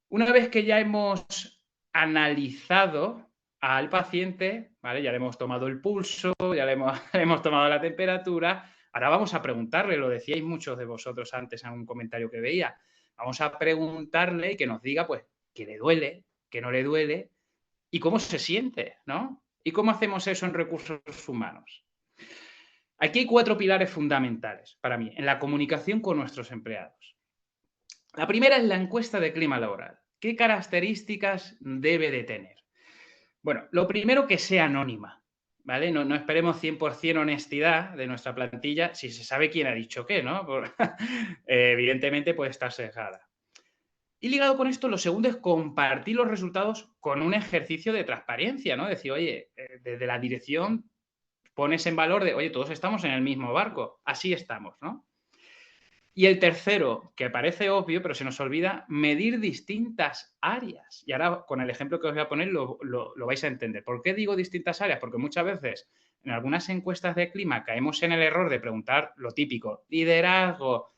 Una vez que ya hemos analizado al paciente, ¿vale? Ya le hemos tomado el pulso, ya le hemos tomado la temperatura, ahora vamos a preguntarle, lo decíais muchos de vosotros antes en un comentario que veía, vamos a preguntarle y que nos diga, pues, qué le duele, qué no le duele y cómo se siente, ¿no? ¿Y cómo hacemos eso en recursos humanos? Aquí hay 4 pilares fundamentales para mí en la comunicación con nuestros empleados. La primera es la encuesta de clima laboral. ¿Qué características debe de tener? Bueno, lo primero, que sea anónima, ¿vale? No esperemos 100% honestidad de nuestra plantilla si se sabe quién ha dicho qué, ¿no? Evidentemente puede estar sesgada. Y ligado con esto, lo segundo es compartir los resultados con un ejercicio de transparencia, ¿no? Decir, oye, desde la dirección pones en valor de, oye, todos estamos en el mismo barco, así estamos, ¿no? Y el tercero, que parece obvio, pero se nos olvida, medir distintas áreas. Y ahora, con el ejemplo que os voy a poner, lo vais a entender. ¿Por qué digo distintas áreas? Porque muchas veces en algunas encuestas de clima caemos en el error de preguntar lo típico, liderazgo,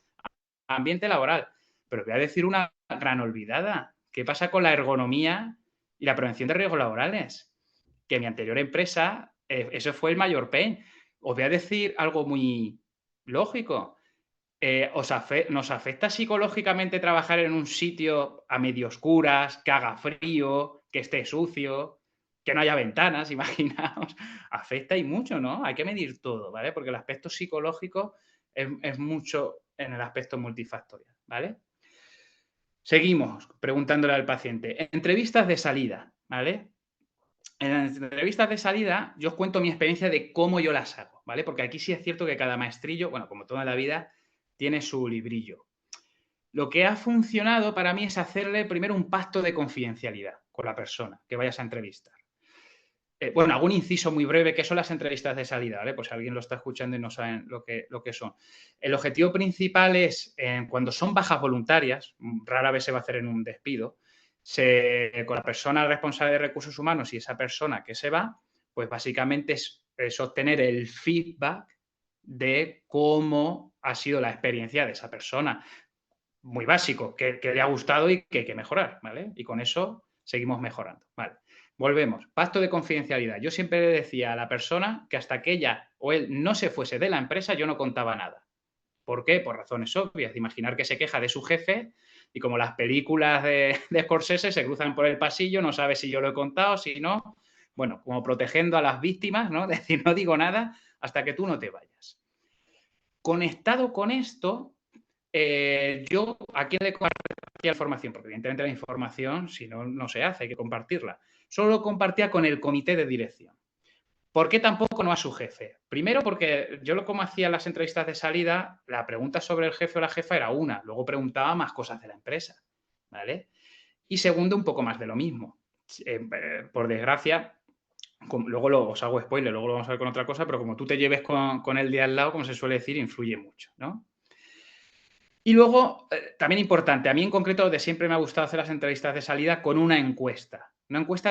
ambiente laboral. Pero os voy a decir una gran olvidada. ¿Qué pasa con la ergonomía y la prevención de riesgos laborales? Que en mi anterior empresa, eso fue el mayor pain. Os voy a decir algo muy lógico. ¿Nos afecta psicológicamente trabajar en un sitio a medio oscuras, que haga frío, que esté sucio, que no haya ventanas, imaginaos? Afecta y mucho, ¿no? Hay que medir todo, ¿vale? Porque el aspecto psicológico es mucho en el aspecto multifactorial, ¿vale? Seguimos preguntándole al paciente. Entrevistas de salida, ¿vale? En las entrevistas de salida yo os cuento mi experiencia de cómo yo las hago, ¿vale? Porque aquí sí es cierto que cada maestrillo, bueno, como toda la vida, tiene su librillo. Lo que ha funcionado para mí es hacerle primero un pacto de confidencialidad con la persona que vayas a entrevistar. Bueno, hago un inciso muy breve, que son las entrevistas de salida, ¿vale? Pues si alguien lo está escuchando y no saben lo que son. El objetivo principal es, cuando son bajas voluntarias, rara vez se va a hacer en un despido, con la persona responsable de recursos humanos y esa persona que se va, pues básicamente es obtener el feedback de cómo ha sido la experiencia de esa persona. Muy básico, que le ha gustado y que hay que mejorar, ¿vale? Y con eso seguimos mejorando, ¿vale? Volvemos. Pacto de confidencialidad. Yo siempre le decía a la persona que hasta que ella o él no se fuese de la empresa, yo no contaba nada. ¿Por qué? Por razones obvias. De imaginar que se queja de su jefe y como las películas de Scorsese se cruzan por el pasillo, no sabe si yo lo he contado, si no. Bueno, como protegiendo a las víctimas, ¿no? Es decir, no digo nada hasta que tú no te vayas. Conectado con esto, yo a quién le compartía la información, porque evidentemente la información, si no, no se hace, hay que compartirla. Solo lo compartía con el comité de dirección. ¿Por qué tampoco no a su jefe? Primero porque yo como hacía las entrevistas de salida, la pregunta sobre el jefe o la jefa era una, luego preguntaba más cosas de la empresa, ¿vale? Y segundo, un poco más de lo mismo. Por desgracia, luego os hago spoiler, luego lo vamos a ver con otra cosa, pero como tú te lleves con el de al lado, como se suele decir, influye mucho, ¿no? Y luego, también importante, a mí en concreto de siempre me ha gustado hacer las entrevistas de salida con una encuesta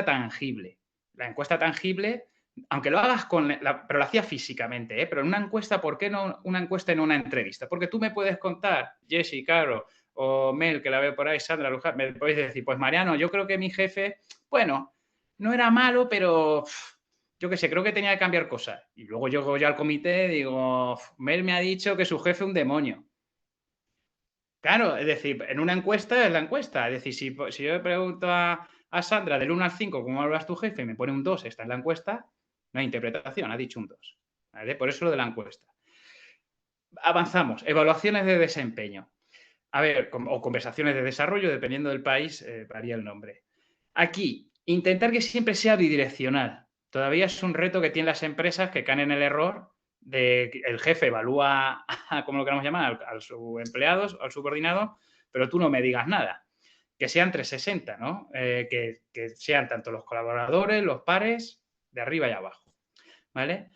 tangible. La encuesta tangible, aunque lo hagas pero lo hacía físicamente, pero en una encuesta, ¿por qué no una encuesta en una entrevista? Porque tú me puedes contar, Jessy, Caro, o Mel, que la veo por ahí, Sandra, Luján, me podéis decir, pues Mariano, yo creo que mi jefe, bueno, no era malo, pero yo qué sé, creo que tenía que cambiar cosas. Y luego llego yo al comité y digo, Mel me ha dicho que su jefe es un demonio. Claro, es decir, en una encuesta es la encuesta. Es decir, si yo le pregunto a Sandra del 1 al 5 cómo hablas tu jefe y me pone un 2, está en la encuesta, no hay interpretación, ha dicho un 2. ¿Vale? Por eso lo de la encuesta. Avanzamos. Evaluaciones de desempeño. A ver, o conversaciones de desarrollo, dependiendo del país, varía el nombre. Aquí, intentar que siempre sea bidireccional. Todavía es un reto que tienen las empresas que caen en el error de que el jefe evalúa, como lo queramos llamar, a sus empleados, al subordinado, pero tú no me digas nada. Que sean 360, ¿no? Que sean tanto los colaboradores, los pares, de arriba y abajo, ¿vale?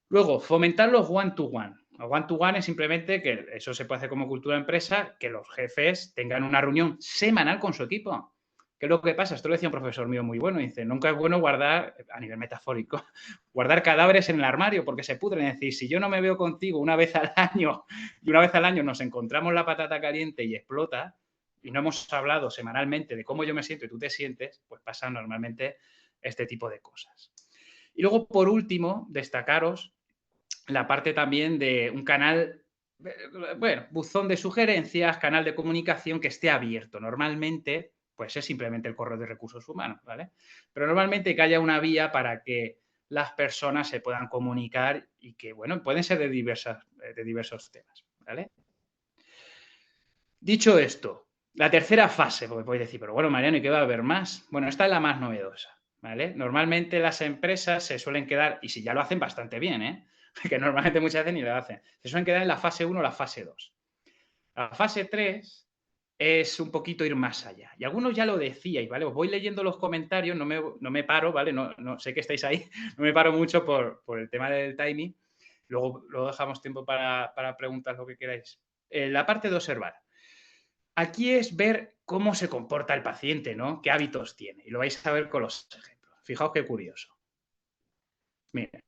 Luego, fomentar los one-to-one. Los one-to-one es simplemente que eso se puede hacer como cultura de empresa, que los jefes tengan una reunión semanal con su equipo. ¿Qué es lo que pasa? Esto lo decía un profesor mío muy bueno. Dice, nunca es bueno guardar, a nivel metafórico, guardar cadáveres en el armario porque se pudren. Es decir, si yo no me veo contigo una vez al año y una vez al año nos encontramos la patata caliente y explota y no hemos hablado semanalmente de cómo yo me siento y tú te sientes, pues pasan normalmente este tipo de cosas. Y luego, por último, destacaros la parte también de un canal, bueno, buzón de sugerencias, canal de comunicación que esté abierto. Normalmente, pues es simplemente el correo de recursos humanos, ¿vale? Pero normalmente que haya una vía para que las personas se puedan comunicar y que, bueno, pueden ser de diversos temas, ¿vale? Dicho esto, la tercera fase, porque podéis decir, pero bueno, Mariano, ¿y qué va a haber más? Bueno, esta es la más novedosa, ¿vale? Normalmente las empresas se suelen quedar, y si ya lo hacen bastante bien, que normalmente muchas veces ni lo hacen, se suelen quedar en la fase 1 o la fase 2. La fase 3 es un poquito ir más allá. Y algunos ya lo decíais, ¿vale? Os voy leyendo los comentarios, no me paro, ¿vale? No sé que estáis ahí, no me paro mucho por el tema del timing. Luego dejamos tiempo para preguntar lo que queráis. la parte de observar. Aquí es ver cómo se comporta el paciente, ¿no? Qué hábitos tiene. Y lo vais a ver con los ejemplos. Fijaos qué curioso. Mira,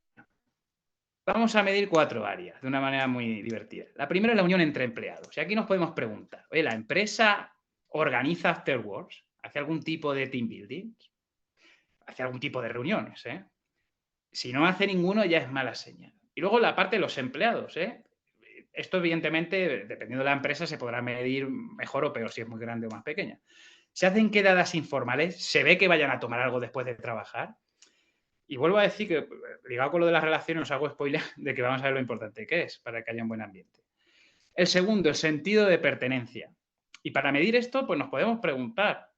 vamos a medir 4 áreas de una manera muy divertida. La primera es la unión entre empleados. Y aquí nos podemos preguntar, oye, ¿la empresa organiza afterworks? ¿Hace algún tipo de team building? ¿Hace algún tipo de reuniones? Si no hace ninguno, ya es mala señal. Y luego la parte de los empleados. Esto, evidentemente, dependiendo de la empresa, se podrá medir mejor o peor si es muy grande o más pequeña. ¿Se hacen quedadas informales? ¿Se ve que vayan a tomar algo después de trabajar? Y vuelvo a decir que, ligado con lo de las relaciones, os hago spoiler de que vamos a ver lo importante que es para que haya un buen ambiente. El segundo, el sentido de pertenencia. Y para medir esto, pues nos podemos preguntar,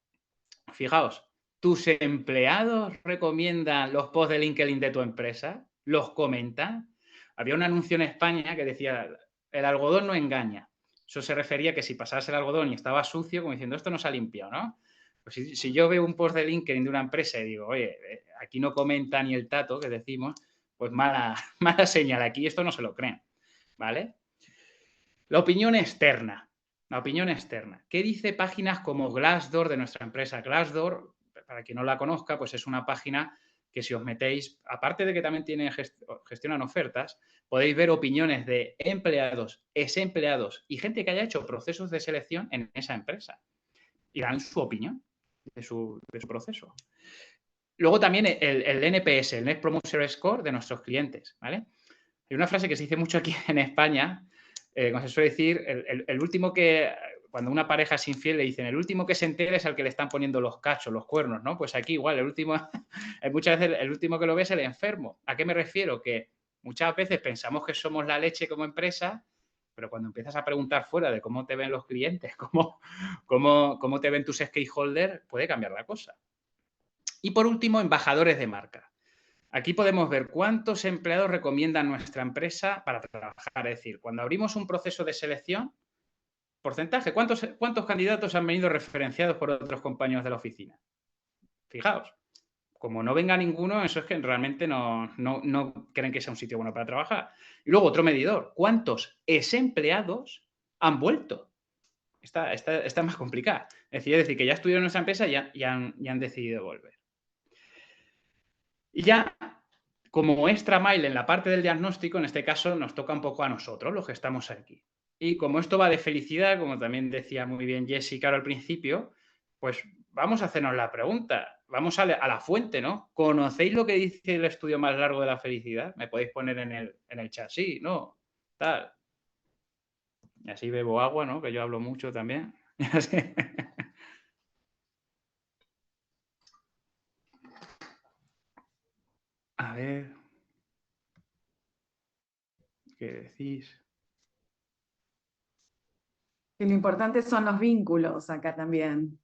fijaos, ¿tus empleados recomiendan los posts de LinkedIn de tu empresa? ¿Los comentan? Había un anuncio en España que decía, el algodón no engaña. Eso se refería a que si pasabas el algodón y estaba sucio, como diciendo, esto no se ha limpiado, ¿no? Pues si yo veo un post de LinkedIn de una empresa y digo, oye, aquí no comenta ni el tato, que decimos, pues mala señal, aquí esto no se lo creen, ¿vale? La opinión externa. La opinión externa. ¿Qué dice páginas como Glassdoor de nuestra empresa? Glassdoor, para quien no la conozca, pues es una página que si os metéis, aparte de que también gestionan ofertas, podéis ver opiniones de empleados, exempleados y gente que haya hecho procesos de selección en esa empresa. Y dan su opinión de su proceso. Luego también el NPS, el Net Promoter Score de nuestros clientes, ¿vale? Hay una frase que se dice mucho aquí en España, como se suele decir, el último que, cuando una pareja es infiel, le dicen, el último que se entera es al que le están poniendo los cachos, los cuernos, ¿no? Pues aquí igual, el último, muchas veces el último que lo ve es el enfermo. ¿A qué me refiero? Que muchas veces pensamos que somos la leche como empresa, pero cuando empiezas a preguntar fuera de cómo te ven los clientes, cómo te ven tus stakeholders, puede cambiar la cosa. Y por último, embajadores de marca. Aquí podemos ver cuántos empleados recomiendan nuestra empresa para trabajar. Es decir, cuando abrimos un proceso de selección, porcentaje, ¿cuántos candidatos han venido referenciados por otros compañeros de la oficina? Fijaos, como no venga ninguno, eso es que realmente no creen que sea un sitio bueno para trabajar. Y luego otro medidor, ¿cuántos exempleados han vuelto? Esta más complicada. Es decir, que ya estuvieron en nuestra empresa y han decidido volver. Y ya, como extra mile en la parte del diagnóstico, en este caso nos toca un poco a nosotros, los que estamos aquí. Y como esto va de felicidad, como también decía muy bien Jessica al principio, pues vamos a hacernos la pregunta. Vamos a la fuente, ¿no? ¿Conocéis lo que dice el estudio más largo de la felicidad? Me podéis poner en el chat. Sí, no, tal. Y así bebo agua, ¿no? Que yo hablo mucho también. A ver. ¿Qué decís? Que lo importante son los vínculos acá también.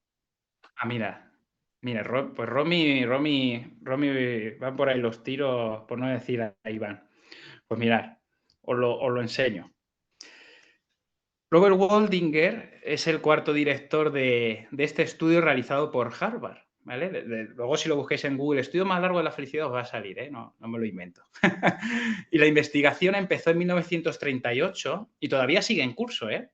Ah, mira, pues Romy, van por ahí los tiros, por no decir a Iván. Pues mirad, os lo enseño. Robert Waldinger es el cuarto director de este estudio realizado por Harvard, ¿vale? Luego si lo busquéis en Google, estudio más largo de la felicidad, os va a salir, ¿eh? No me lo invento. Y la investigación empezó en 1938 y todavía sigue en curso, ¿eh?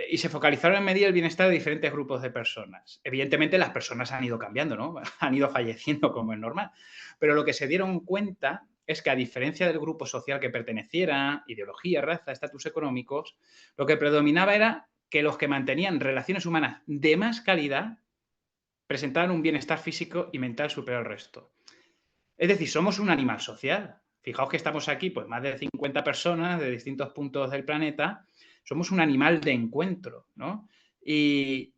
Y se focalizaron en medir el bienestar de diferentes grupos de personas. Evidentemente las personas han ido cambiando, ¿no? Han ido falleciendo como es normal. Pero lo que se dieron cuenta es que a diferencia del grupo social que perteneciera, ideología, raza, estatus económicos, lo que predominaba era que los que mantenían relaciones humanas de más calidad presentaban un bienestar físico y mental superior al resto. Es decir, somos un animal social. Fijaos que estamos aquí, pues más de 50 personas de distintos puntos del planeta. Somos un animal de encuentro, ¿no? Y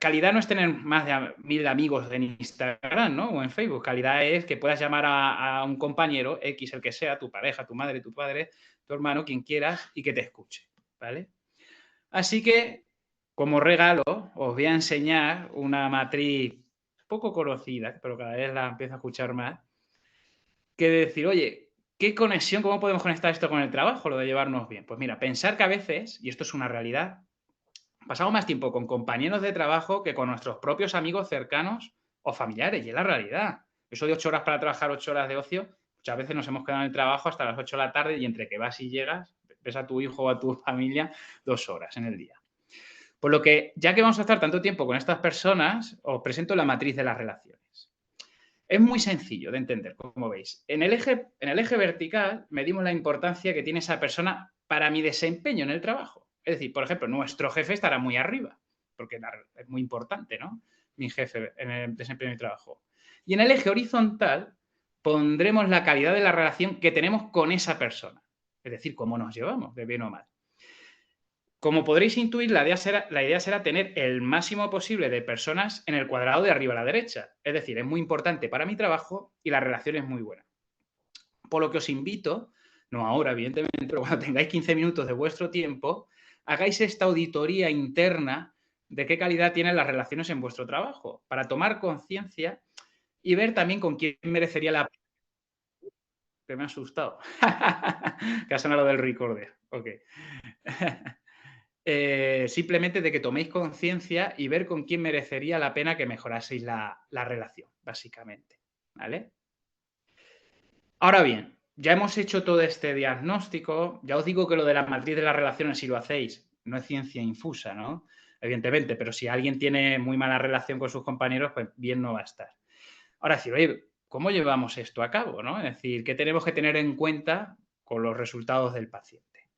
calidad no es tener más de 1000 amigos en Instagram, ¿no? O en Facebook. Calidad es que puedas llamar a un compañero, X, el que sea, tu pareja, tu madre, tu padre, tu hermano, quien quieras, y que te escuche, ¿vale? Así que, como regalo, os voy a enseñar una matriz poco conocida, pero cada vez la empiezo a escuchar más, que decir, oye, ¿qué conexión, cómo podemos conectar esto con el trabajo, lo de llevarnos bien? Pues mira, pensar que a veces, y esto es una realidad, pasamos más tiempo con compañeros de trabajo que con nuestros propios amigos cercanos o familiares, y es la realidad. Eso de 8 horas para trabajar, 8 horas de ocio, muchas veces nos hemos quedado en el trabajo hasta las 8 de la tarde y entre que vas y llegas, ves a tu hijo o a tu familia 2 horas en el día. Por lo que, ya que vamos a estar tanto tiempo con estas personas, os presento la matriz de las relaciones. Es muy sencillo de entender, como veis. En el eje vertical medimos la importancia que tiene esa persona para mi desempeño en el trabajo. Es decir, por ejemplo, nuestro jefe estará muy arriba, porque es muy importante, ¿no? Mi jefe en el desempeño de mi trabajo. Y en el eje horizontal pondremos la calidad de la relación que tenemos con esa persona. Es decir, cómo nos llevamos, de bien o mal. Como podréis intuir, la idea será tener el máximo posible de personas en el cuadrado de arriba a la derecha. Es decir, es muy importante para mi trabajo y la relación es muy buena. Por lo que os invito, no ahora evidentemente, pero cuando tengáis 15 minutos de vuestro tiempo, hagáis esta auditoría interna de qué calidad tienen las relaciones en vuestro trabajo, para tomar conciencia y ver también con quién merecería la pena. Que me ha asustado. Que ha sonado del recorder. Ok. Simplemente de que toméis conciencia y ver con quién merecería la pena que mejoraseis la relación, básicamente. ¿Vale? Ahora bien, ya hemos hecho todo este diagnóstico. Ya os digo que lo de la matriz de las relaciones, si lo hacéis, no es ciencia infusa, ¿no? Evidentemente, pero si alguien tiene muy mala relación con sus compañeros, pues bien no va a estar. Ahora decir, oye, ¿cómo llevamos esto a cabo, no? Es decir, ¿qué tenemos que tener en cuenta con los resultados del paciente?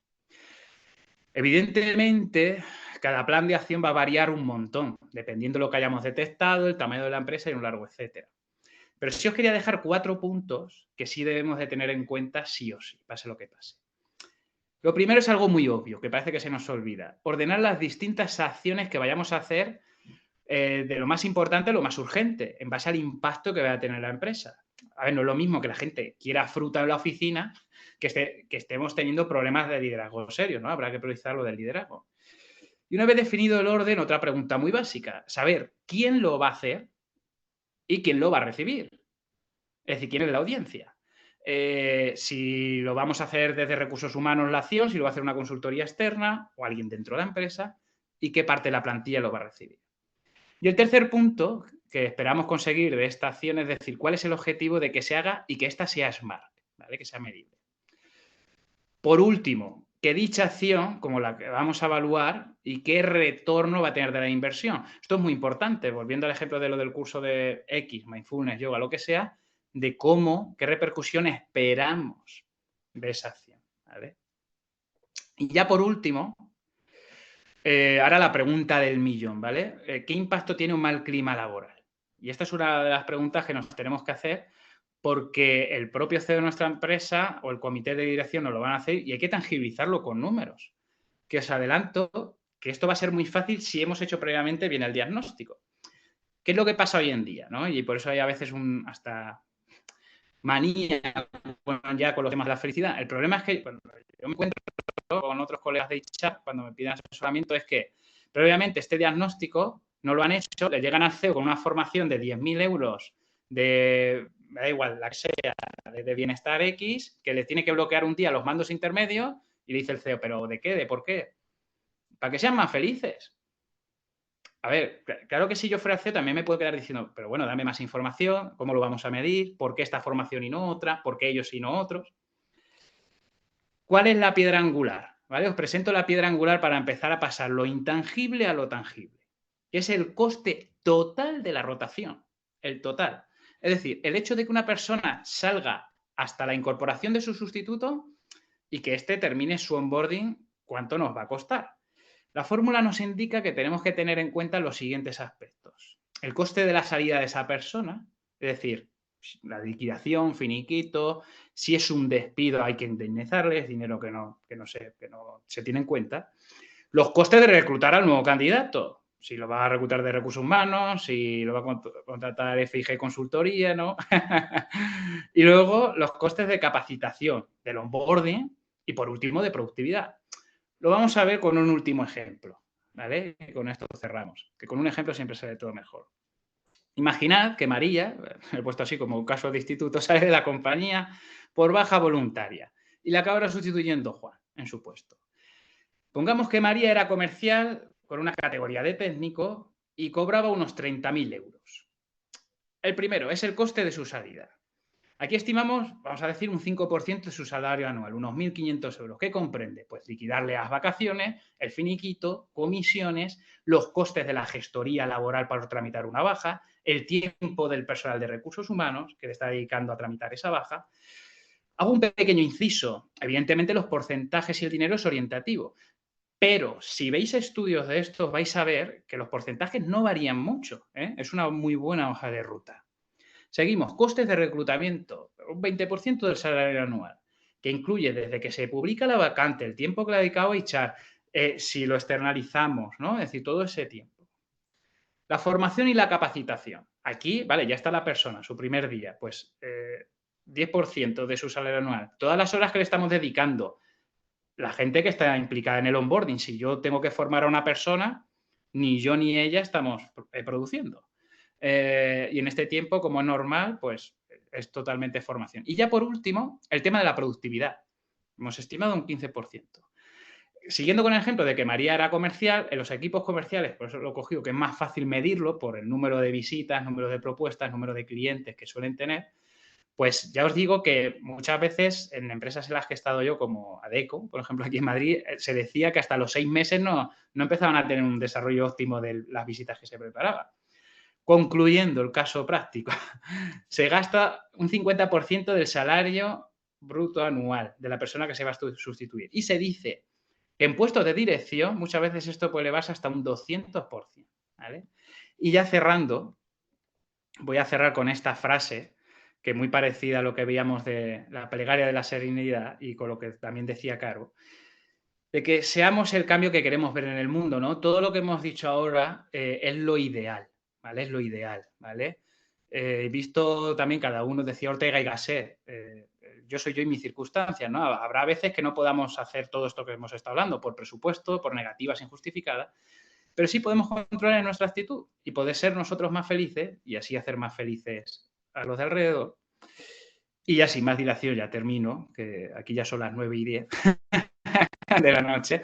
Evidentemente, cada plan de acción va a variar un montón, dependiendo de lo que hayamos detectado, el tamaño de la empresa y un largo etcétera. Pero sí os quería dejar 4 puntos que sí debemos de tener en cuenta sí o sí, pase lo que pase. Lo primero es algo muy obvio, que parece que se nos olvida. Ordenar las distintas acciones que vayamos a hacer de lo más importante a lo más urgente, en base al impacto que va a tener la empresa. A ver, no es lo mismo que la gente quiera fruta en la oficina que estemos teniendo problemas de liderazgo serios, ¿no? Habrá que priorizar lo del liderazgo. Y una vez definido el orden, otra pregunta muy básica, saber quién lo va a hacer y quién lo va a recibir. Es decir, quién es la audiencia. Si lo vamos a hacer desde recursos humanos la acción, si lo va a hacer una consultoría externa o alguien dentro de la empresa y qué parte de la plantilla lo va a recibir. Y el tercer punto que esperamos conseguir de esta acción es decir, cuál es el objetivo de que se haga y que ésta sea SMART, ¿vale? Que sea medible. Por último, que dicha acción, como la que vamos a evaluar, y qué retorno va a tener de la inversión. Esto es muy importante, volviendo al ejemplo de lo del curso de X, mindfulness, yoga, lo que sea, de qué repercusión esperamos de esa acción, ¿vale? Y ya por último, ahora la pregunta del millón, ¿vale? ¿Qué impacto tiene un mal clima laboral? Y esta es una de las preguntas que nos tenemos que hacer porque el propio CEO de nuestra empresa o el comité de dirección nos lo van a hacer y hay que tangibilizarlo con números. Que os adelanto que esto va a ser muy fácil si hemos hecho previamente bien el diagnóstico. ¿Qué es lo que pasa hoy en día, ¿no? Y por eso hay a veces hasta manía ya con los temas de la felicidad. El problema es que cuando yo me encuentro con otros colegas de HR cuando me piden asesoramiento es que previamente este diagnóstico no lo han hecho, le llegan al CEO con una formación de 10.000 euros de, me da igual, la que sea, de bienestar X, que le tiene que bloquear un día los mandos intermedios y le dice el CEO, ¿pero de qué? ¿De por qué? Para que sean más felices. A ver, claro que si yo fuera el CEO también me puedo quedar diciendo, pero bueno, dame más información, ¿cómo lo vamos a medir? ¿Por qué esta formación y no otra? ¿Por qué ellos y no otros? ¿Cuál es la piedra angular? ¿Vale? Os presento la piedra angular para empezar a pasar lo intangible a lo tangible, que es el coste total de la rotación, el total. Es decir, el hecho de que una persona salga hasta la incorporación de su sustituto y que éste termine su onboarding, ¿cuánto nos va a costar? La fórmula nos indica que tenemos que tener en cuenta los siguientes aspectos. El coste de la salida de esa persona, es decir, la liquidación, finiquito, si es un despido hay que indemnizarles, dinero que no se tiene en cuenta. Los costes de reclutar al nuevo candidato, si lo va a reclutar de recursos humanos, si lo va a contratar FIG Consultoría, ¿no? Y luego los costes de capacitación, del onboarding y por último de productividad. Lo vamos a ver con un último ejemplo, ¿vale? Y con esto cerramos, que con un ejemplo siempre sale todo mejor. Imaginad que María, he puesto así como un caso de instituto, sale de la compañía por baja voluntaria y la acabará sustituyendo Juan en su puesto. Pongamos que María era comercial con una categoría de técnico y cobraba unos 30.000 euros. El primero es el coste de su salida. Aquí estimamos, vamos a decir, un 5% de su salario anual, unos 1.500 euros. ¿Qué comprende? Pues liquidarle las vacaciones, el finiquito, comisiones, los costes de la gestoría laboral para tramitar una baja, el tiempo del personal de recursos humanos que le está dedicando a tramitar esa baja. Hago un pequeño inciso. Evidentemente, los porcentajes y el dinero es orientativo. Pero si veis estudios de estos, vais a ver que los porcentajes no varían mucho, ¿eh? Es una muy buena hoja de ruta. Seguimos, costes de reclutamiento, un 20% del salario anual, que incluye desde que se publica la vacante, el tiempo que le ha dedicado a echar, si lo externalizamos, ¿no? Es decir, todo ese tiempo. La formación y la capacitación. Aquí, vale, ya está la persona, su primer día, pues 10% de su salario anual. Todas las horas que le estamos dedicando, la gente que está implicada en el onboarding. Si yo tengo que formar a una persona, ni yo ni ella estamos produciendo. Y en este tiempo, como es normal, pues es totalmente formación. Y ya por último, el tema de la productividad. Hemos estimado un 15%. Siguiendo con el ejemplo de que María era comercial, en los equipos comerciales, por eso lo he cogido, que es más fácil medirlo por el número de visitas, número de propuestas, número de clientes que suelen tener, pues ya os digo que muchas veces en empresas en las que he estado yo, como Adecco, por ejemplo, aquí en Madrid, se decía que hasta los 6 meses no empezaban a tener un desarrollo óptimo de las visitas que se preparaban. Concluyendo el caso práctico, se gasta un 50% del salario bruto anual de la persona que se va a sustituir. Y se dice que en puestos de dirección muchas veces esto puede elevarse hasta un 200%. ¿Vale? Y ya cerrando, voy a cerrar con esta frase que es muy parecida a lo que veíamos de la plegaria de la serenidad y con lo que también decía Caro, de que seamos el cambio que queremos ver en el mundo, ¿no? Todo lo que hemos dicho ahora es lo ideal, ¿vale? Es lo ideal, ¿vale? He visto también, cada uno decía Ortega y Gasset, yo soy yo y mis circunstancias, ¿no? Habrá veces que no podamos hacer todo esto que hemos estado hablando, por presupuesto, por negativas injustificadas, pero sí podemos controlar nuestra actitud y poder ser nosotros más felices y así hacer más felices a los de alrededor. Y ya sin más dilación, ya termino, que aquí ya son las 9:10 de la noche.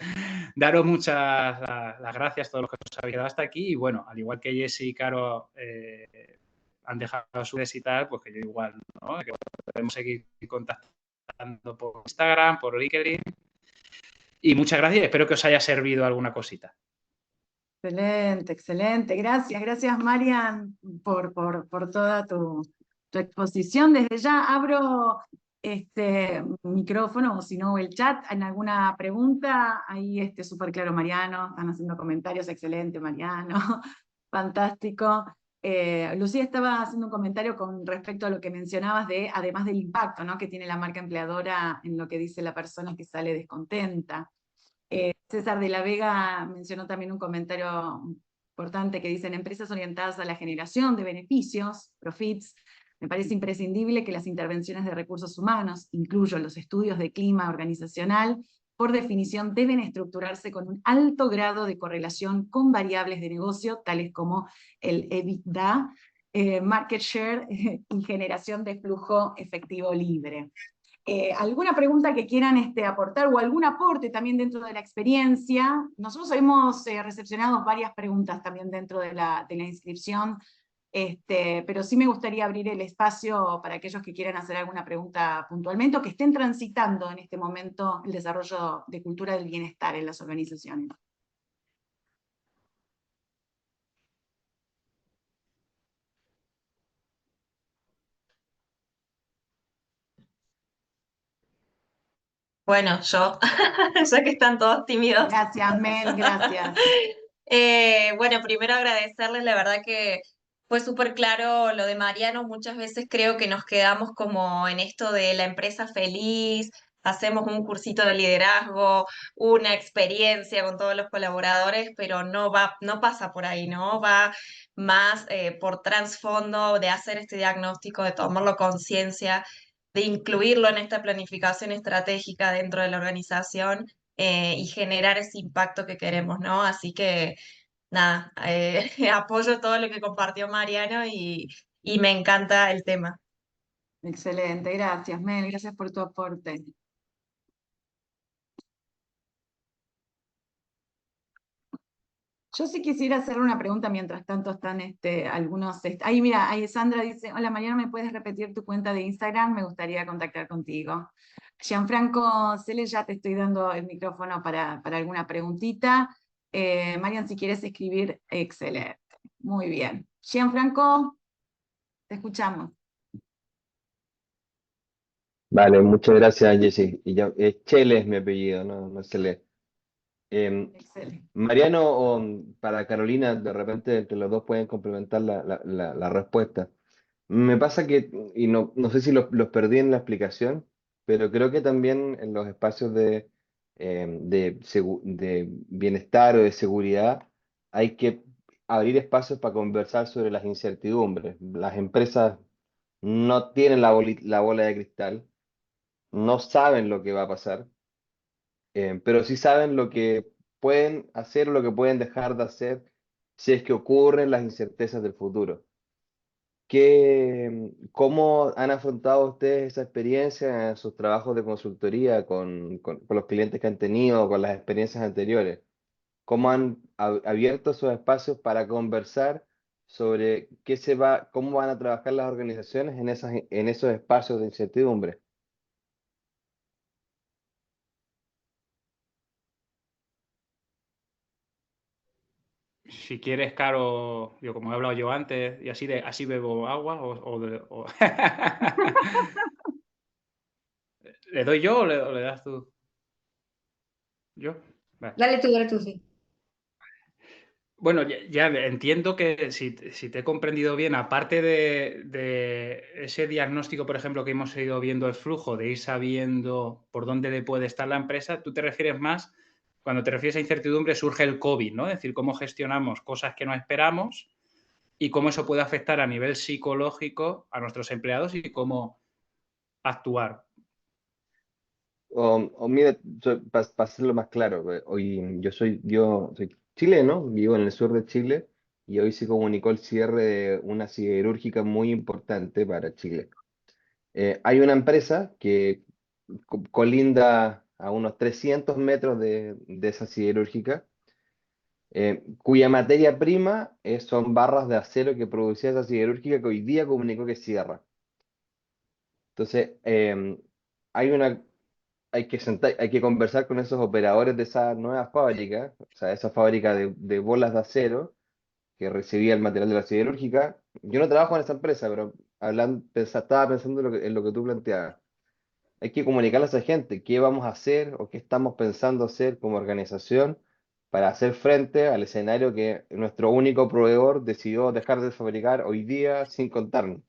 Daros muchas las gracias a todos los que os habéis quedado hasta aquí. Y bueno, al igual que Jessy y Caro han dejado su y tal, pues que yo igual, ¿no? Que podemos seguir contactando por Instagram, por LinkedIn. Y muchas gracias. Espero que os haya servido alguna cosita. Excelente, excelente. Gracias Marian por toda tu exposición. Desde ya abro este micrófono o si no el chat en alguna pregunta. Ahí súper claro Mariano, están haciendo comentarios, excelente Mariano, fantástico. Lucía estaba haciendo un comentario con respecto a lo que mencionabas además del impacto, ¿no?, que tiene la marca empleadora en lo que dice la persona que sale descontenta. César de la Vega mencionó también un comentario importante que dice: en empresas orientadas a la generación de beneficios, profits, me parece imprescindible que las intervenciones de recursos humanos, incluyo los estudios de clima organizacional, por definición deben estructurarse con un alto grado de correlación con variables de negocio, tales como el EBITDA, market share y generación de flujo efectivo libre. ¿Alguna pregunta que quieran aportar o algún aporte también dentro de la experiencia? Nosotros hemos recepcionado varias preguntas también dentro de la inscripción, pero sí me gustaría abrir el espacio para aquellos que quieran hacer alguna pregunta puntualmente o que estén transitando en este momento el desarrollo de cultura del bienestar en las organizaciones. Bueno, yo, ya que están todos tímidos. Gracias, Mel, gracias. Bueno, primero agradecerles, la verdad que fue súper claro lo de Mariano. Muchas veces creo que nos quedamos como en esto de la empresa feliz, hacemos un cursito de liderazgo, una experiencia con todos los colaboradores, pero no pasa por ahí, ¿no? Va más por trasfondo de hacer este diagnóstico, de tomarlo conciencia, de incluirlo en esta planificación estratégica dentro de la organización y generar ese impacto que queremos, ¿no? Así que nada, apoyo todo lo que compartió Mariano y me encanta el tema. Excelente, gracias, Mel, gracias por tu aporte. Yo sí quisiera hacerle una pregunta mientras tanto están algunos... ahí mira, ahí Sandra dice, hola Mariano, ¿me puedes repetir tu cuenta de Instagram? Me gustaría contactar contigo. Gianfranco Cele, ya te estoy dando el micrófono para alguna preguntita. Marian, si quieres escribir, excelente. Muy bien. Gianfranco, te escuchamos. Vale, muchas gracias, Jessy. Y ya, Chele es mi apellido, no Cele. Excelente. Mariano o para Carolina, de repente entre los dos pueden complementar la respuesta. Me pasa que, y no sé si los perdí en la explicación, pero creo que también en los espacios de bienestar o de seguridad hay que abrir espacios para conversar sobre las incertidumbres. Las empresas no tienen la bola de cristal, no saben lo que va a pasar, pero sí saben lo que pueden hacer o lo que pueden dejar de hacer si es que ocurren las incertezas del futuro. ¿Cómo han afrontado ustedes esa experiencia en sus trabajos de consultoría con los clientes que han tenido, con las experiencias anteriores? ¿Cómo han abierto esos espacios para conversar sobre cómo van a trabajar las organizaciones en esos espacios de incertidumbre? Si quieres, Caro, yo como he hablado yo antes, y así bebo agua, ¿Le doy yo o le das tú? ¿Yo? Vale. Dale tú, sí. Bueno, ya entiendo que si te he comprendido bien, aparte de ese diagnóstico, por ejemplo, que hemos ido viendo el flujo, de ir sabiendo por dónde le puede estar la empresa, tú te refieres más, cuando te refieres a incertidumbre, surge el COVID, ¿no? Es decir, cómo gestionamos cosas que no esperamos y cómo eso puede afectar a nivel psicológico a nuestros empleados y cómo actuar. O mira, para hacerlo más claro, hoy yo soy chileno, vivo en el sur de Chile y hoy se comunicó el cierre de una siderúrgica muy importante para Chile. Hay una empresa que colinda a unos 300 metros de esa siderúrgica, cuya materia prima son barras de acero que producía esa siderúrgica que hoy día comunicó que cierra. Entonces, hay una hay que conversar con esos operadores de esa nueva fábrica, o sea, esa fábrica de bolas de acero que recibía el material de la siderúrgica. Yo no trabajo en esa empresa, pero estaba pensando en lo que tú planteabas. Hay que comunicarle a esa gente qué vamos a hacer o qué estamos pensando hacer como organización para hacer frente al escenario que nuestro único proveedor decidió dejar de fabricar hoy día sin contarnos.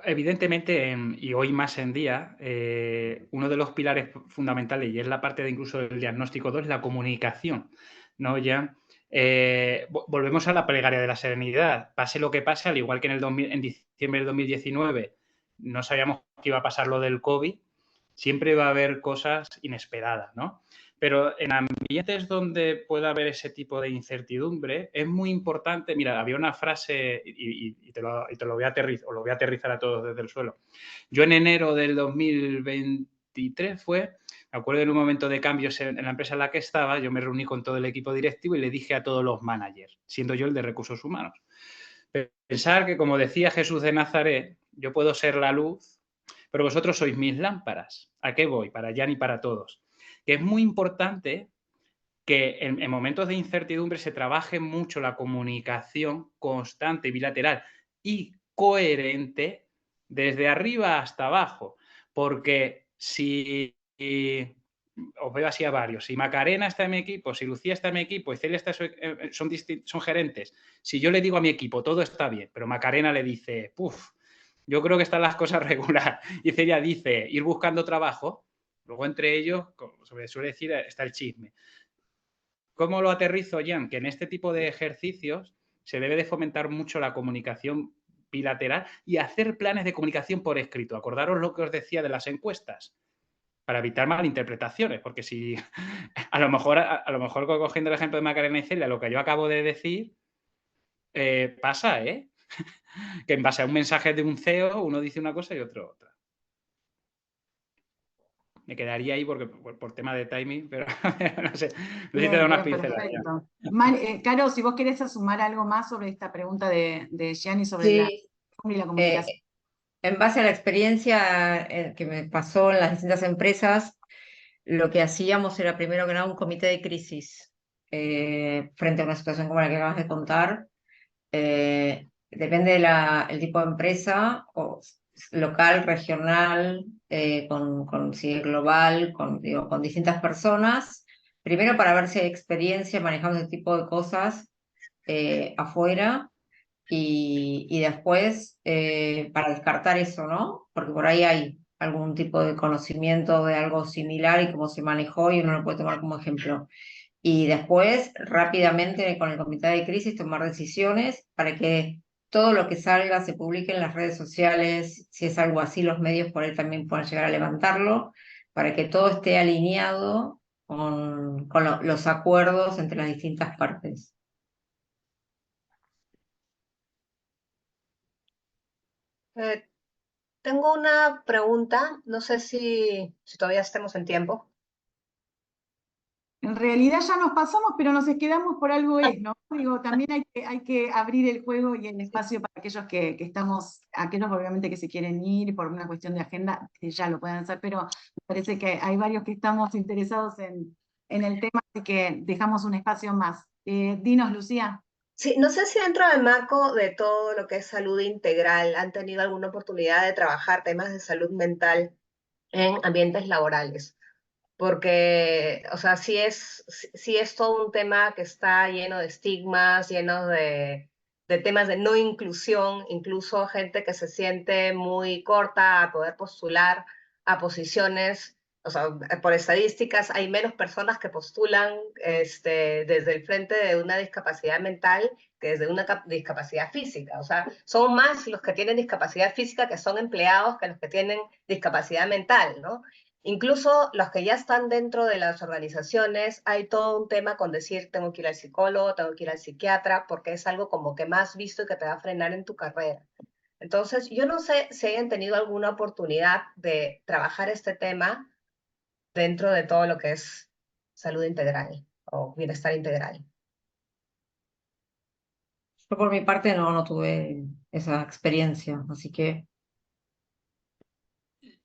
Evidentemente, y hoy más en día, uno de los pilares fundamentales, y es la parte de incluso del diagnóstico 2, es la comunicación, ¿no? Ya volvemos a la plegaria de la serenidad. Pase lo que pase, al igual que en diciembre del 2019 no sabíamos que iba a pasar lo del COVID, siempre va a haber cosas inesperadas, ¿no? Pero en ambientes donde pueda haber ese tipo de incertidumbre, es muy importante. Mira, había una frase, y te lo voy a aterrizar a todos desde el suelo. Yo en enero del 2023 me acuerdo en un momento de cambios en la empresa en la que estaba, yo me reuní con todo el equipo directivo y le dije a todos los managers, siendo yo el de recursos humanos, pensar que, como decía Jesús de Nazaret, yo puedo ser la luz, pero vosotros sois mis lámparas. ¿A qué voy? Para allá ni para todos. Que es muy importante que en momentos de incertidumbre se trabaje mucho la comunicación constante, bilateral y coherente desde arriba hasta abajo. Porque si os veo así a varios, si Macarena está en mi equipo, si Lucía está en mi equipo y Celia son gerentes, si yo le digo a mi equipo todo está bien, pero Macarena le dice, puf, yo creo que están las cosas regular, y Celia dice ir buscando trabajo, luego entre ellos, como se suele decir, está el chisme. ¿Cómo lo aterrizo, Jan? Que en este tipo de ejercicios se debe de fomentar mucho la comunicación bilateral y hacer planes de comunicación por escrito. Acordaros lo que os decía de las encuestas, para evitar malinterpretaciones, porque si a lo mejor cogiendo el ejemplo de Macarena y Celia, lo que yo acabo de decir pasa, ¿eh? Que en base a un mensaje de un CEO uno dice una cosa y otro otra. Me quedaría ahí porque, por tema de timing, pero no sé, no sé si te Bien, da unas bien, pinceladas. perfecto. Caro, si vos querés sumar algo más sobre esta pregunta de Gianni sobre la Sí, y la comunicación. en base a la experiencia que me pasó en las distintas empresas, lo que hacíamos era primero que nada un comité de crisis frente a una situación como la que acabas de contar. Depende del tipo de empresa, o local, regional, si es global, digo, con distintas personas. Primero para ver si hay experiencia manejando ese tipo de cosas afuera y después para descartar eso, ¿no? Porque por ahí hay algún tipo de conocimiento de algo similar y cómo se manejó y uno lo puede tomar como ejemplo. Y después, rápidamente, con el comité de crisis, tomar decisiones para que todo lo que salga se publique en las redes sociales, si es algo así, los medios por ahí también puedan llegar a levantarlo, para que todo esté alineado con los acuerdos entre las distintas partes. Eh, Tengo una pregunta, no sé si todavía estemos en tiempo. En realidad ya nos pasamos, pero nos quedamos por algo es, ¿no? Digo, también hay que abrir el juego y el espacio para aquellos que estamos, aquellos obviamente que se quieren ir por una cuestión de agenda, que ya lo pueden hacer, pero me parece que hay varios que estamos interesados en el tema, así que dejamos un espacio más. Dinos, Lucía. Sí, no sé si dentro del marco de todo lo que es salud integral han tenido alguna oportunidad de trabajar temas de salud mental en ambientes laborales, porque, o sea, sí es todo un tema que está lleno de estigmas, lleno de temas de no inclusión, incluso gente que se siente muy corta a poder postular a posiciones. O sea, por estadísticas hay menos personas que postulan desde el frente de una discapacidad mental que desde una discapacidad física. O sea, son más los que tienen discapacidad física que son empleados que los que tienen discapacidad mental, ¿no? Incluso los que ya están dentro de las organizaciones, hay todo un tema con decir, tengo que ir al psicólogo, tengo que ir al psiquiatra, porque es algo como que más visto y que te va a frenar en tu carrera. Entonces, yo no sé si hayan tenido alguna oportunidad de trabajar este tema dentro de todo lo que es salud integral o bienestar integral. Yo por mi parte no tuve esa experiencia, así que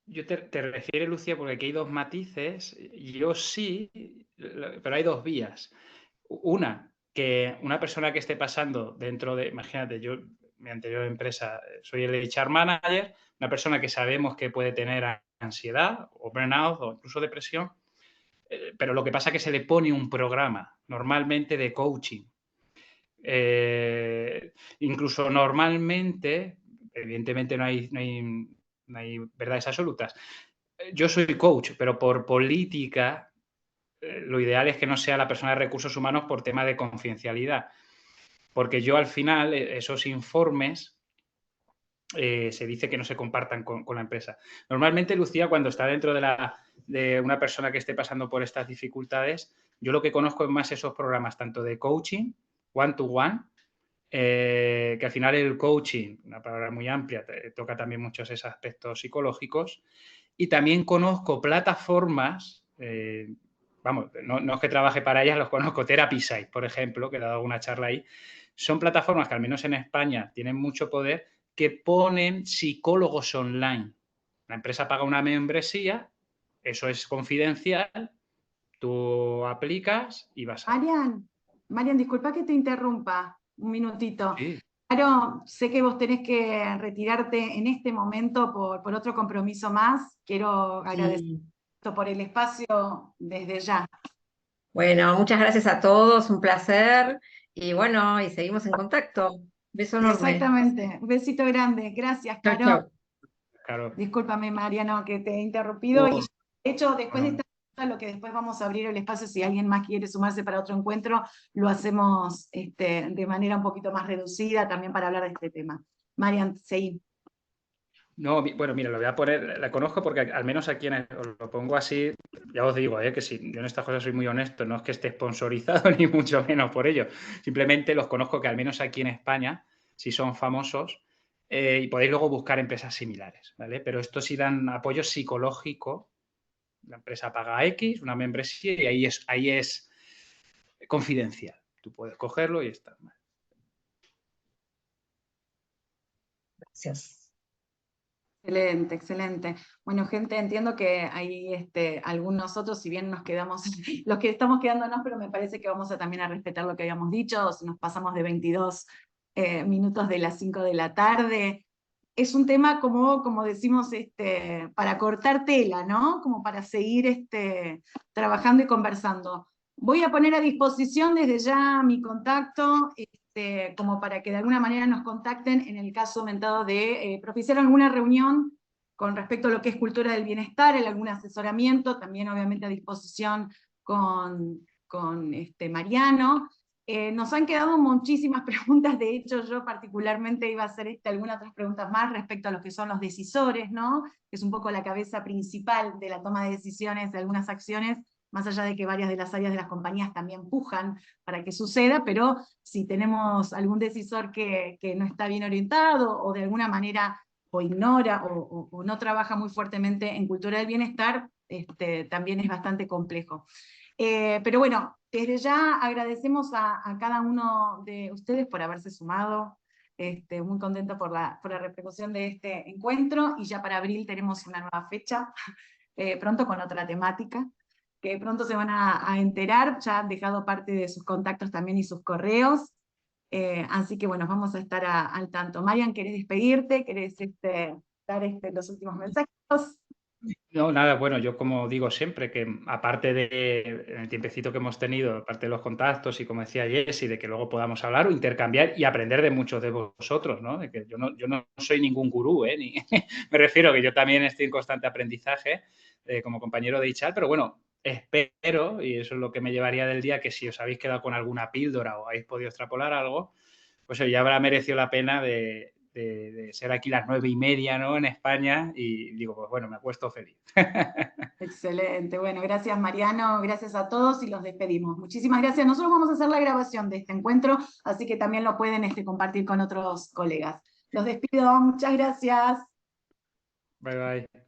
Yo te refiero, Lucía, porque aquí hay dos matices. Yo sí, pero hay dos vías. Una, que una persona que esté pasando dentro de, imagínate, yo, mi anterior empresa, soy el HR manager, una persona que sabemos que puede tener ansiedad o burnout o incluso depresión, pero lo que pasa es que se le pone un programa, normalmente de coaching. Incluso normalmente, evidentemente no hay verdades absolutas. Yo soy coach, pero por política, lo ideal es que no sea la persona de recursos humanos por tema de confidencialidad. Porque yo al final, esos informes, se dice que no se compartan con la empresa. Normalmente, Lucía, cuando está dentro de una persona que esté pasando por estas dificultades, yo lo que conozco es más esos programas, tanto de coaching, one-to-one, que al final el coaching, una palabra muy amplia, toca también muchos esos aspectos psicológicos, y también conozco plataformas, vamos, no es que trabaje para ellas, los conozco, TherapySite, por ejemplo, que he dado una charla ahí, son plataformas que al menos en España tienen mucho poder, que ponen psicólogos online. La empresa paga una membresía, eso es confidencial, tú aplicas y vas ahí. Marian, disculpa que te interrumpa un minutito. Sí. Claro, sé que vos tenés que retirarte en este momento por otro compromiso más. Quiero agradecer sí. por el espacio desde ya. Bueno, muchas gracias a todos, un placer y bueno, y seguimos en contacto. Beso enorme. Exactamente. Un besito grande. Gracias, Chao, Caro. chao. Claro. Discúlpame, Mariano, que te he interrumpido. Y de hecho, después de Bueno. esta, lo que después vamos a abrir el espacio, si alguien más quiere sumarse para otro encuentro, lo hacemos de manera un poquito más reducida también para hablar de este tema. Marian, seguí. No, bueno, mira, lo voy a poner, la conozco porque al menos aquí os lo pongo así, ya os digo, que sí, yo en estas cosas soy muy honesto, no es que esté sponsorizado ni mucho menos por ello, simplemente los conozco que al menos aquí en España sí son famosos y podéis luego buscar empresas similares, ¿vale? Pero estos sí dan apoyo psicológico La empresa paga X, una membresía, y ahí es confidencial. Tú puedes cogerlo y está. Gracias. Excelente, excelente. Bueno, gente, entiendo que hay algunos otros, si bien nos quedamos, los que estamos quedándonos, pero me parece que vamos a también a respetar lo que habíamos dicho, si nos pasamos de 22 minutos de las 5 de la tarde. Es un tema como decimos, para cortar tela, ¿no? Como para seguir trabajando y conversando. Voy a poner a disposición desde ya mi contacto, como para que de alguna manera nos contacten en el caso aumentado de propiciar alguna reunión con respecto a lo que es cultura del bienestar, en algún asesoramiento, también obviamente a disposición con Mariano. Nos han quedado muchísimas preguntas, de hecho yo particularmente iba a hacer algunas otras preguntas más respecto a lo que son los decisores, ¿no? Que es un poco la cabeza principal de la toma de decisiones de algunas acciones, más allá de que varias de las áreas de las compañías también pujan para que suceda, pero si tenemos algún decisor que no está bien orientado o de alguna manera o ignora o no trabaja muy fuertemente en cultura del bienestar, también es bastante complejo. Pero bueno, desde ya agradecemos a cada uno de ustedes por haberse sumado. Muy contenta por la repercusión de este encuentro, y ya para abril tenemos una nueva fecha, pronto con otra temática, que pronto se van a enterar. Ya han dejado parte de sus contactos también y sus correos. Así que bueno, vamos a estar al tanto. Marian, ¿querés despedirte? ¿Querés dar los últimos mensajes? No, nada, bueno, yo como digo siempre, que aparte de en el tiempecito que hemos tenido, aparte de los contactos y como decía Jessy, de que luego podamos hablar o intercambiar y aprender de muchos de vosotros, ¿no? De que yo no soy ningún gurú, ni me refiero que yo también estoy en constante aprendizaje como compañero de HR, pero bueno, espero, y eso es lo que me llevaría del día, que si os habéis quedado con alguna píldora o habéis podido extrapolar algo, pues ya habrá merecido la pena de ser aquí las 9:30, ¿no? En España, y digo, pues bueno, me acuesto feliz. Excelente, bueno, gracias Mariano, gracias a todos y los despedimos. Muchísimas gracias. Nosotros vamos a hacer la grabación de este encuentro, así que también lo pueden compartir con otros colegas. Los despido, muchas gracias. Bye, bye.